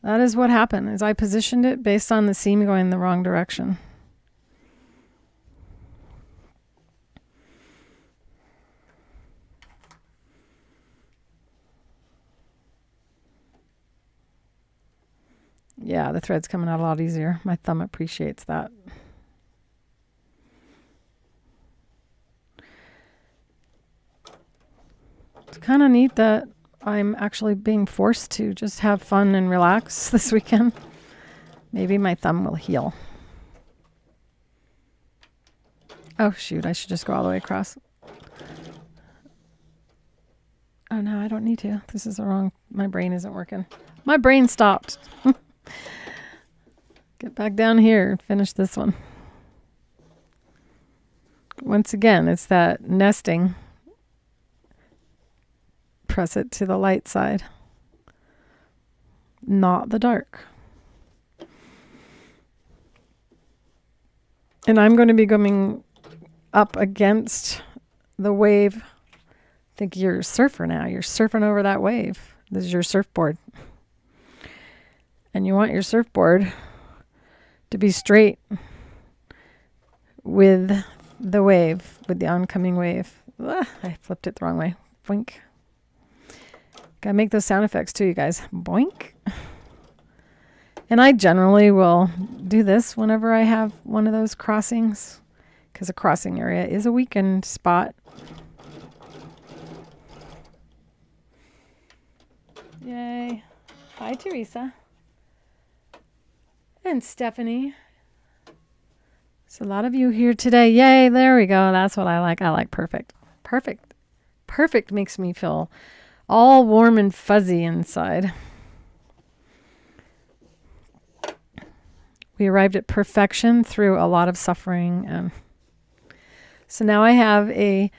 is what happened, is I positioned it based on the seam going the wrong direction. Yeah, the thread's coming out a lot easier. My thumb appreciates that. It's kind of neat that I'm actually being forced to just have fun and relax this weekend. Maybe my thumb will heal. Oh, shoot, I should just go all the way across. Oh, no, I don't need to. This is the wrong... My brain isn't working. My brain stopped. Get back down here and finish this one. Once again, it's that nesting. Press it to the light side, not the dark. And I'm going to be coming up against the wave. I think you're a surfer now. You're surfing over that wave. This is your surfboard. And you want your surfboard to be straight with the wave, with the oncoming wave. I flipped it the wrong way. Boink. Gotta make those sound effects too, you guys. Boink. And I generally will do this whenever I have one of those crossings, because a crossing area is a weakened spot. Yay. Hi, Teresa. And Stephanie. There's a lot of you here today. Yay, there we go. That's what I like. I like perfect. Perfect. Perfect makes me feel all warm and fuzzy inside. We arrived at perfection through a lot of suffering. And so now I have a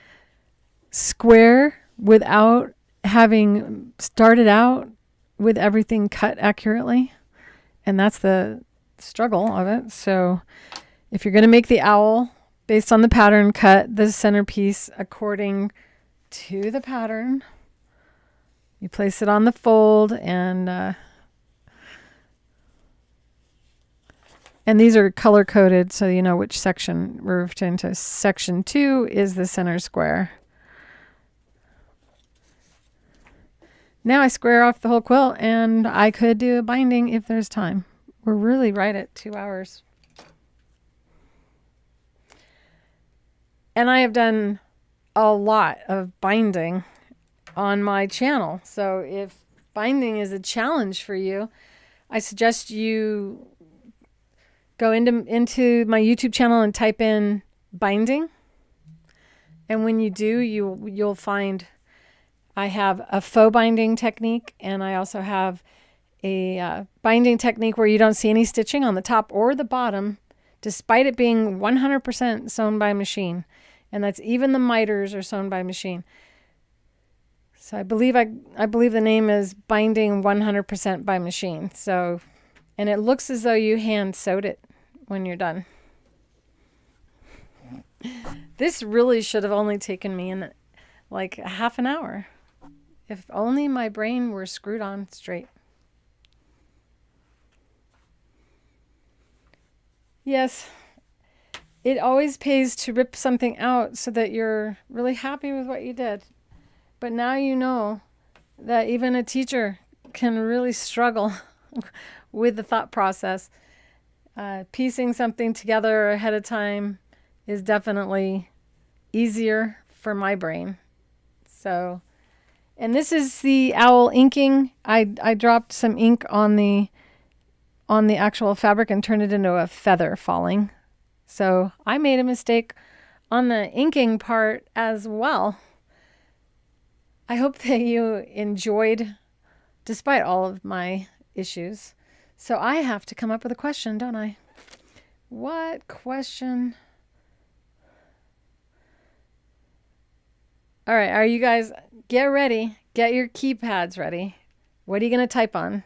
square without having started out with everything cut accurately. And that's the struggle of it. So if you're going to make the owl based on the pattern, cut the centerpiece according to the pattern. You place it on the fold, and these are color coded so you know which section we're into. Section 2 is the center square. Now I square off the whole quilt, and I could do a binding if there's time. We're really right at 2 hours. And I have done a lot of binding on my channel. So if binding is a challenge for you, I suggest you go into my YouTube channel and type in binding. And when you do, you'll find I have a faux binding technique, and I also have a binding technique where you don't see any stitching on the top or the bottom, despite it being 100% sewn by machine. And that's even the miters are sewn by machine. So I believe the name is Binding 100% by Machine. So, and it looks as though you hand sewed it when you're done. This really should have only taken me in like a half an hour. If only my brain were screwed on straight. Yes, it always pays to rip something out so that you're really happy with what you did. But now you know that even a teacher can really struggle with the thought process. Piecing something together ahead of time is definitely easier for my brain. So, and this is the owl inking. I dropped some ink on the actual fabric and turned it into a feather falling. So I made a mistake on the inking part as well. I hope that you enjoyed, despite all of my issues. So I have to come up with a question, don't I? What question? All right, are you guys, get ready. Get your keypads ready. What are you going to type on?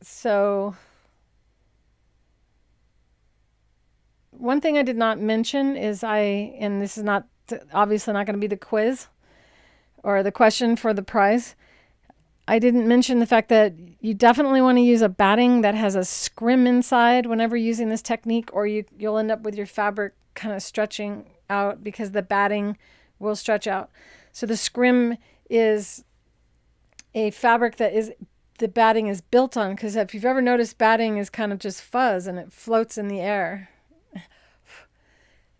So, one thing I did not mention is and this is not obviously not going to be the quiz or the question for the prize. I didn't mention the fact that you definitely want to use a batting that has a scrim inside whenever using this technique, or you'll end up with your fabric kind of stretching out because the batting will stretch out. So the scrim is a fabric that the batting is built on, because if you've ever noticed, batting is kind of just fuzz and it floats in the air.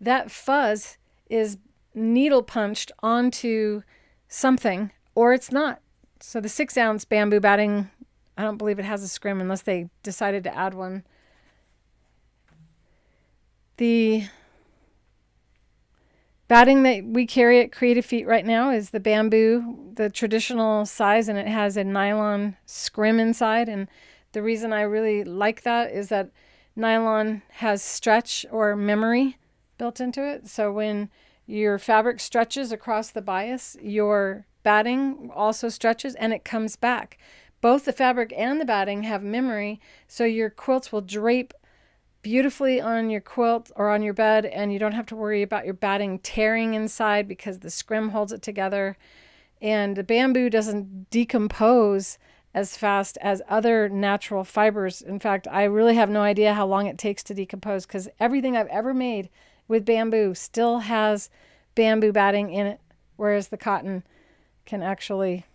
That fuzz is needle punched onto something, or it's not. So the 6-ounce bamboo batting, I don't believe it has a scrim unless they decided to add one. The batting that we carry at Creative Feet right now is the bamboo, the traditional size, and it has a nylon scrim inside. And the reason I really like that is that nylon has stretch or memory built into it. So when your fabric stretches across the bias, your batting also stretches and it comes back. Both the fabric and the batting have memory, so your quilts will drape beautifully on your quilt or on your bed, and you don't have to worry about your batting tearing inside because the scrim holds it together. And the bamboo doesn't decompose as fast as other natural fibers. In fact, I really have no idea how long it takes to decompose, because everything I've ever made with bamboo still has bamboo batting in it, whereas the cotton can actually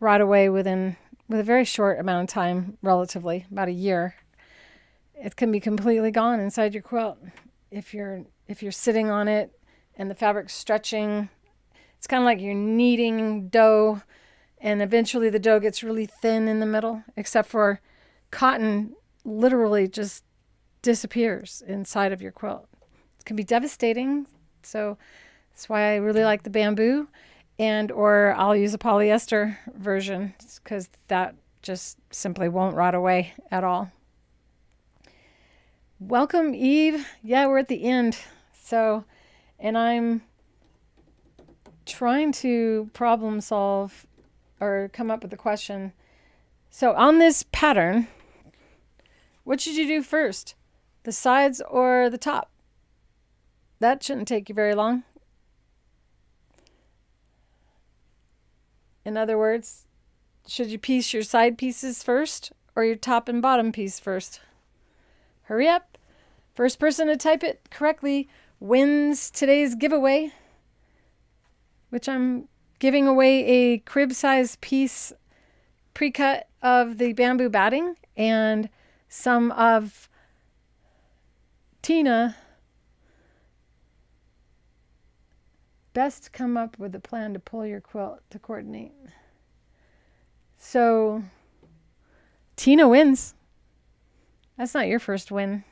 rot away with a very short amount of time, relatively, about a year. It can be completely gone inside your quilt if you're sitting on it and the fabric's stretching. It's kind of like you're kneading dough, and eventually the dough gets really thin in the middle, except for cotton literally just disappears inside of your quilt. It can be devastating, so that's why I really like the bamboo. Or I'll use a polyester version, because that just simply won't rot away at all. Welcome, Eve. Yeah, we're at the end. So, and I'm trying to problem solve or come up with a question. So on this pattern, what should you do first? The sides or the top? That shouldn't take you very long. In other words, should you piece your side pieces first or your top and bottom piece first? Hurry up. First person to type it correctly wins today's giveaway, which I'm giving away a crib size piece pre-cut of the bamboo batting and some of Tina. Best come up with a plan to pull your quilt to coordinate. So Tina wins. That's not your first win.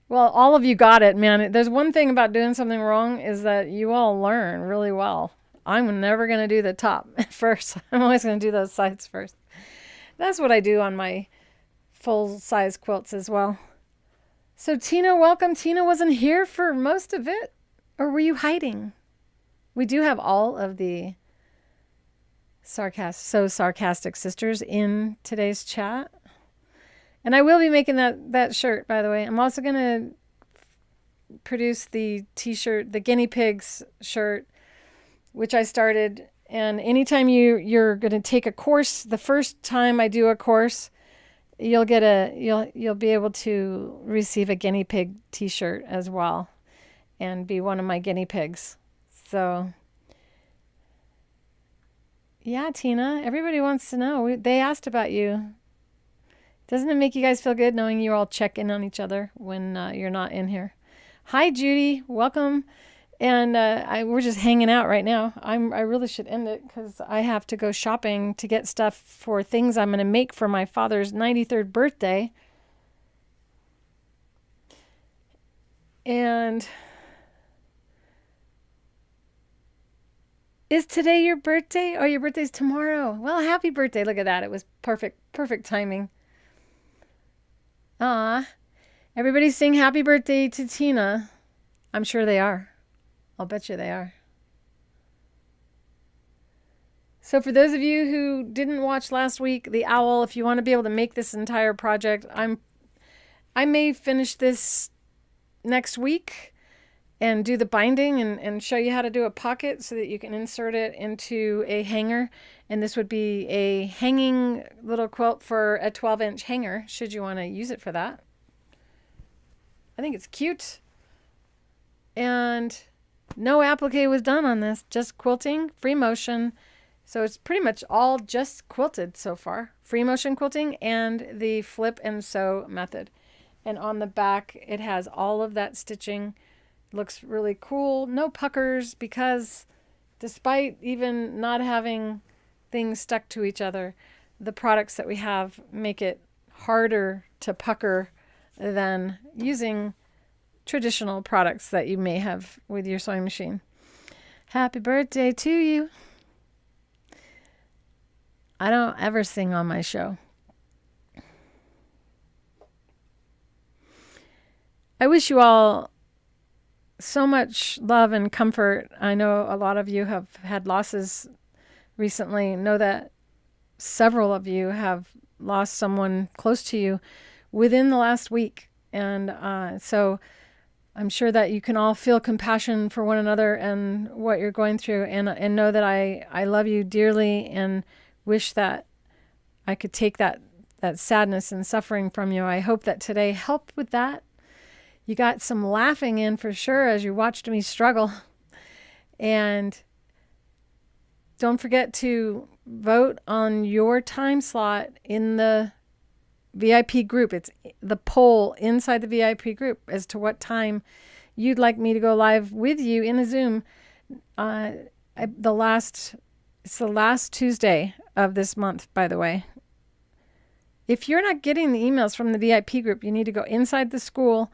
Well, all of you got it, man. There's one thing about doing something wrong is that you all learn really well. I'm never going to do the top first. I'm always going to do those sides first. That's what I do on my full-size quilts as well. So Tina, welcome. Tina wasn't here for most of it, or were you hiding? We do have all of the sarcastic sisters in today's chat. And I will be making that shirt, by the way. I'm also going to produce the t-shirt, the guinea pigs shirt, which I started. And anytime you're going to take a course, the first time I do a course, you'll be able to receive a guinea pig t-shirt as well and be one of my guinea pigs. So yeah, Tina, everybody wants to know. They asked about you. Doesn't it make you guys feel good knowing you all check in on each other when you're not in here? Hi, Judy. Welcome. And we're just hanging out right now. I really should end it because I have to go shopping to get stuff for things I'm going to make for my father's 93rd birthday. And is today your birthday? Oh, your birthday's tomorrow. Well, happy birthday. Look at that. It was perfect timing. Everybody's saying happy birthday to Tina. I'm sure they are. I'll bet you they are. So for those of you who didn't watch last week, the owl, if you want to be able to make this entire project, I may finish this next week and do the binding and show you how to do a pocket so that you can insert it into a hanger. And this would be a hanging little quilt for a 12-inch hanger, should you want to use it for that. I think it's cute. And no applique was done on this, just quilting, free motion. So it's pretty much all just quilted so far. Free motion quilting and the flip and sew method. And on the back, it has all of that stitching. Looks really cool. No puckers because despite even not having things stuck to each other, the products that we have make it harder to pucker than using traditional products that you may have with your sewing machine. Happy birthday to you. I don't ever sing on my show. I wish you all so much love and comfort. I know a lot of you have had losses recently. Know that several of you have lost someone close to you within the last week. And so I'm sure that you can all feel compassion for one another and what you're going through, and know that I love you dearly and wish that I could take that sadness and suffering from you. I hope that today helped with that. You got some laughing in for sure as you watched me struggle. And don't forget to vote on your time slot in the VIP group. It's the poll inside the VIP group as to what time you'd like me to go live with you in a Zoom. It's the last Tuesday of this month, by the way. If you're not getting the emails from the VIP group, you need to go inside the school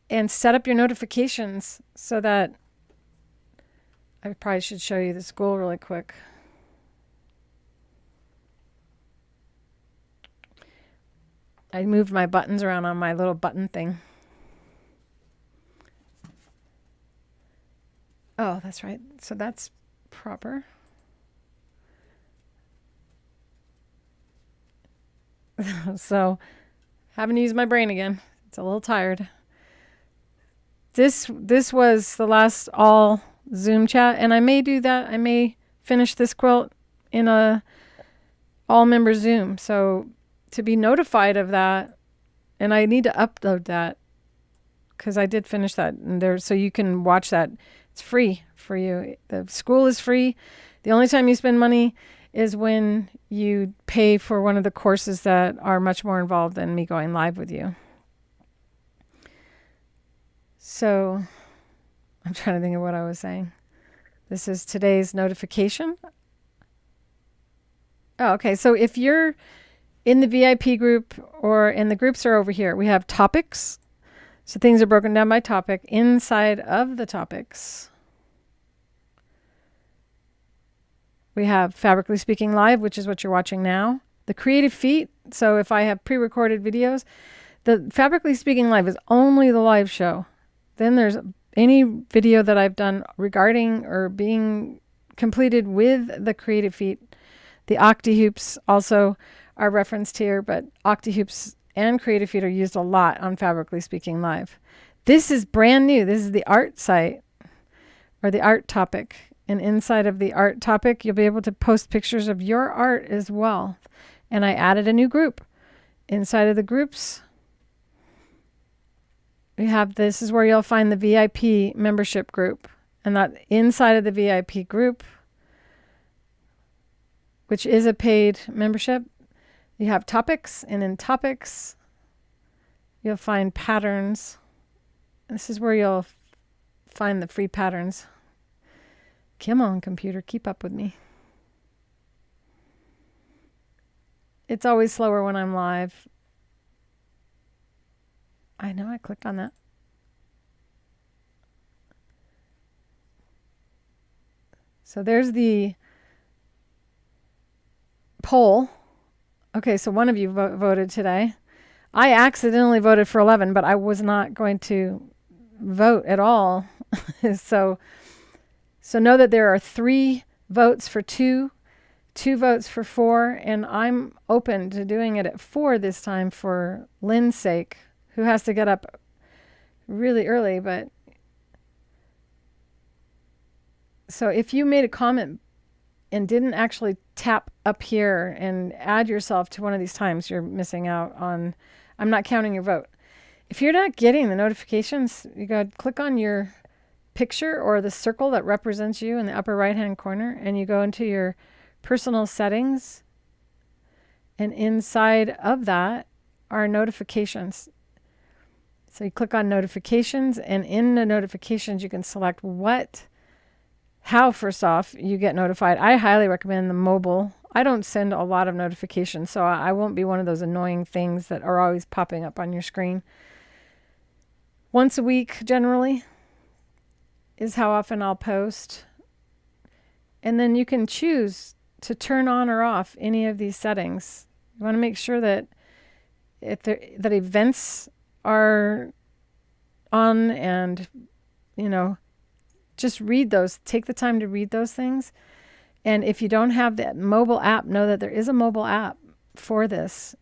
and set up your notifications so that I probably should show you the school really quick. I moved my buttons around on my little button thing. Oh, that's right. So that's proper. So, having to use my brain again. It's a little tired. This was the last all Zoom chat, and I may do that. I may finish this quilt in a all member Zoom. So to be notified of that, and I need to upload that because I did finish that and there, so you can watch that. It's free for you. The school is free. The only time you spend money is when you pay for one of the courses that are much more involved than me going live with you. So I'm trying to think of what I was saying. This is today's notification. Oh, okay. So if you're in the VIP group, and the groups are over here, we have topics. So things are broken down by topic. Inside of the topics, we have Fabrically Speaking Live, which is what you're watching now. The Creative Feet. So if I have pre-recorded videos, The Fabrically Speaking Live is only the live show. Then there's any video that I've done regarding or being completed with the Creative Feet. The Octi Hoops also are referenced here, but Octi Hoops and Creative Feet are used a lot on Fabrically Speaking Live. This is brand new. This is the art site or the art topic. And inside of the art topic, you'll be able to post pictures of your art as well. And I added a new group. Inside of the groups, we have, this is where you'll find the VIP membership group. And that inside of the VIP group, which is a paid membership, you have topics, and in topics, you'll find patterns. This is where you'll find the free patterns. Come on, computer, keep up with me. It's always slower when I'm live. I know, I clicked on that. So there's the poll. Okay, so one of you voted today. I accidentally voted for 11, but I was not going to vote at all. So know that there are 3 votes for 2, 2 votes for 4, and I'm open to doing it at 4 this time for Lynn's sake, who has to get up really early. But so if you made a comment and didn't actually tap up here and add yourself to one of these times, you're missing out on, I'm not counting your vote. If you're not getting the notifications, you got to click on your picture or the circle that represents you in the upper right hand corner, and you go into your personal settings, and inside of that are notifications. So you click on notifications, and in the notifications you can select how first off you get notified. I highly recommend the mobile. I don't send a lot of notifications, so I won't be one of those annoying things that are always popping up on your screen. Once a week generally is how often I'll post. And then you can choose to turn on or off any of these settings. You want to make sure that that events are on, and just read those. Take the time to read those things. And if you don't have that mobile app, know that there is a mobile app for this.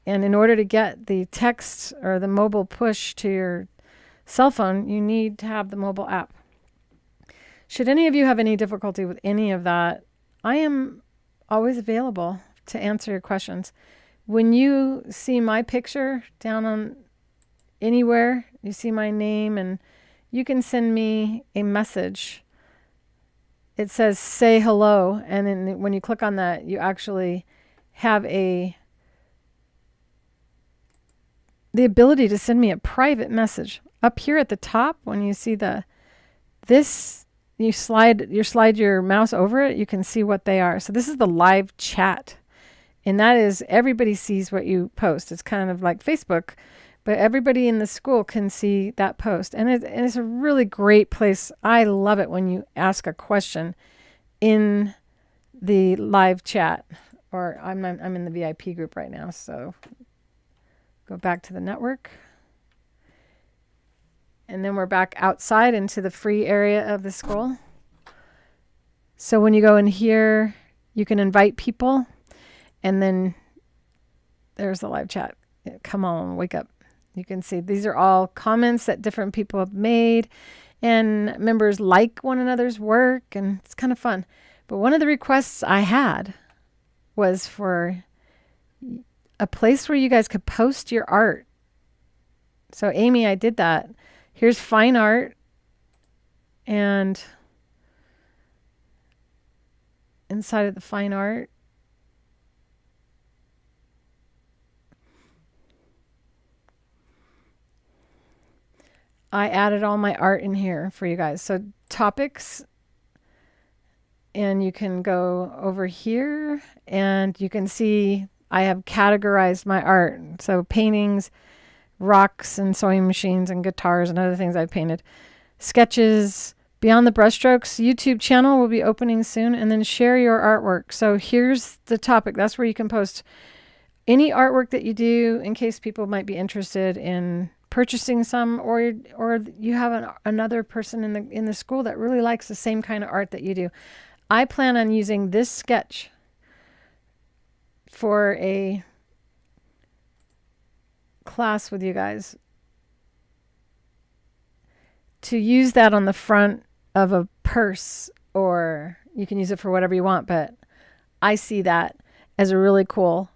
And in order to get the text or the mobile push to your cell phone, you need to have the mobile app. Should any of you have any difficulty with any of that, I am always available to answer your questions. When you see my picture down on anywhere, you see my name, and you can send me a message. It says say hello, and then when you click on that, you actually have the ability to send me a private message. Up here at the top, when you see you slide your mouse over it, you can see what they are. So this is the live chat, and that is, everybody sees what you post. It's kind of like Facebook, but everybody in the school can see that post, and it's a really great place. I love it when you ask a question in the live chat. Or I'm in the VIP group right now, so go back to the network. And then we're back outside into the free area of the school. So when you go in here, you can invite people, and then there's the live chat. Come on, wake up. You can see these are all comments that different people have made, and members like one another's work, and it's kind of fun. But one of the requests I had was for a place where you guys could post your art. So Amy, I did that. Here's fine art, and inside of the fine art, I added all my art in here for you guys. So topics, and you can go over here and you can see I have categorized my art. So paintings, rocks and sewing machines and guitars and other things I've painted. Sketches, Beyond the Brushstrokes YouTube channel will be opening soon, and then share your artwork. So here's the topic. That's where you can post any artwork that you do, in case people might be interested in purchasing some, or you have another person in the school that really likes the same kind of art that you do. I plan on using this sketch for a class with you guys, to use that on the front of a purse, or you can use it for whatever you want, but I see that as a really cool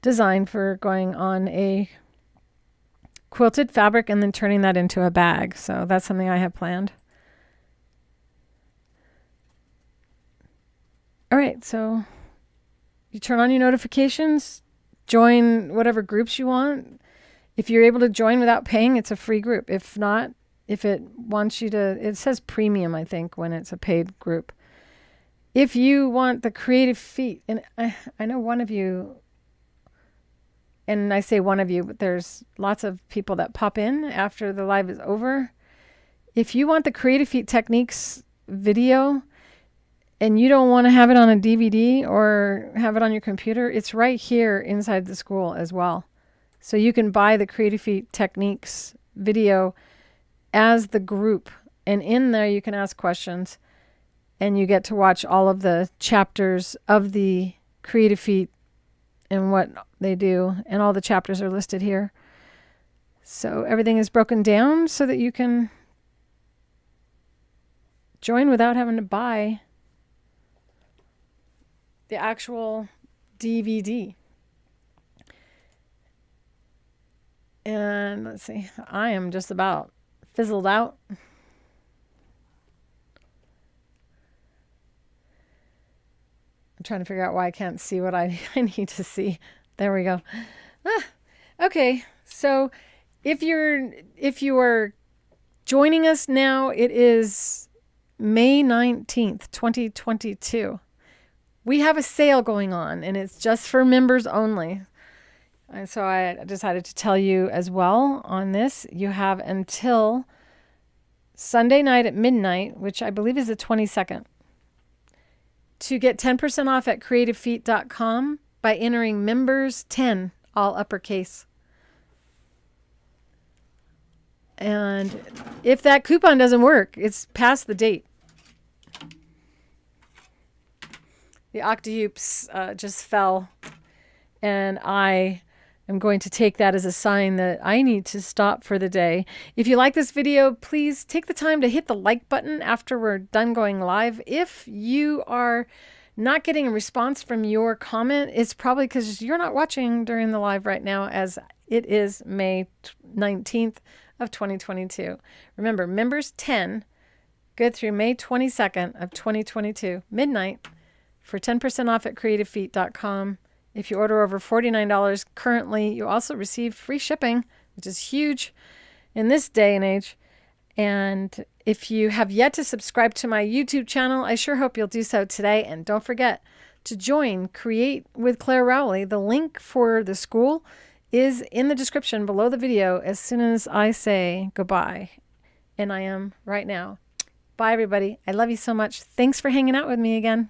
design for going on a quilted fabric and then turning that into a bag. So that's something I have planned. All right, so you turn on your notifications, join whatever groups you want. If you're able to join without paying, it's a free group. If not, if it wants you to, it says premium, I think, when it's a paid group. If you want the creative feet, and I know one of you, and I say one of you, but there's lots of people that pop in after the live is over. If you want the creative feet techniques video and you don't want to have it on a DVD or have it on your computer, it's right here inside the school as well. So you can buy the creative feet techniques video as the group, and in there you can ask questions, and you get to watch all of the chapters of the creative feet and what they do, and all the chapters are listed here. So everything is broken down so that you can join without having to buy the actual DVD. And let's see, I am just about fizzled out. I'm trying to figure out why I can't see what I need to see. There we go. Okay, so if you are joining us now, it is May 19th, 2022. We have a sale going on, and it's just for members only. And so I decided to tell you as well on this. You have until Sunday night at midnight, which I believe is the 22nd, to get 10% off at creativefeet.com by entering members 10, all uppercase. And if that coupon doesn't work, it's past the date. The Octahoops just fell, and I am going to take that as a sign that I need to stop for the day. If you like this video, please take the time to hit the like button after we're done going live. If you are not getting a response from your comment, it's probably because you're not watching during the live right now, as it is May 19th of 2022. Remember, members 10, good through May 22nd of 2022, midnight, for 10% off at creativefeet.com. If you order over $49 currently, you also receive free shipping, which is huge in this day and age. And if you have yet to subscribe to my YouTube channel, I sure hope you'll do so today. And don't forget to join Create with Clare Rowley. The link for the school is in the description below the video as soon as I say goodbye. And I am right now. Bye, everybody. I love you so much. Thanks for hanging out with me again.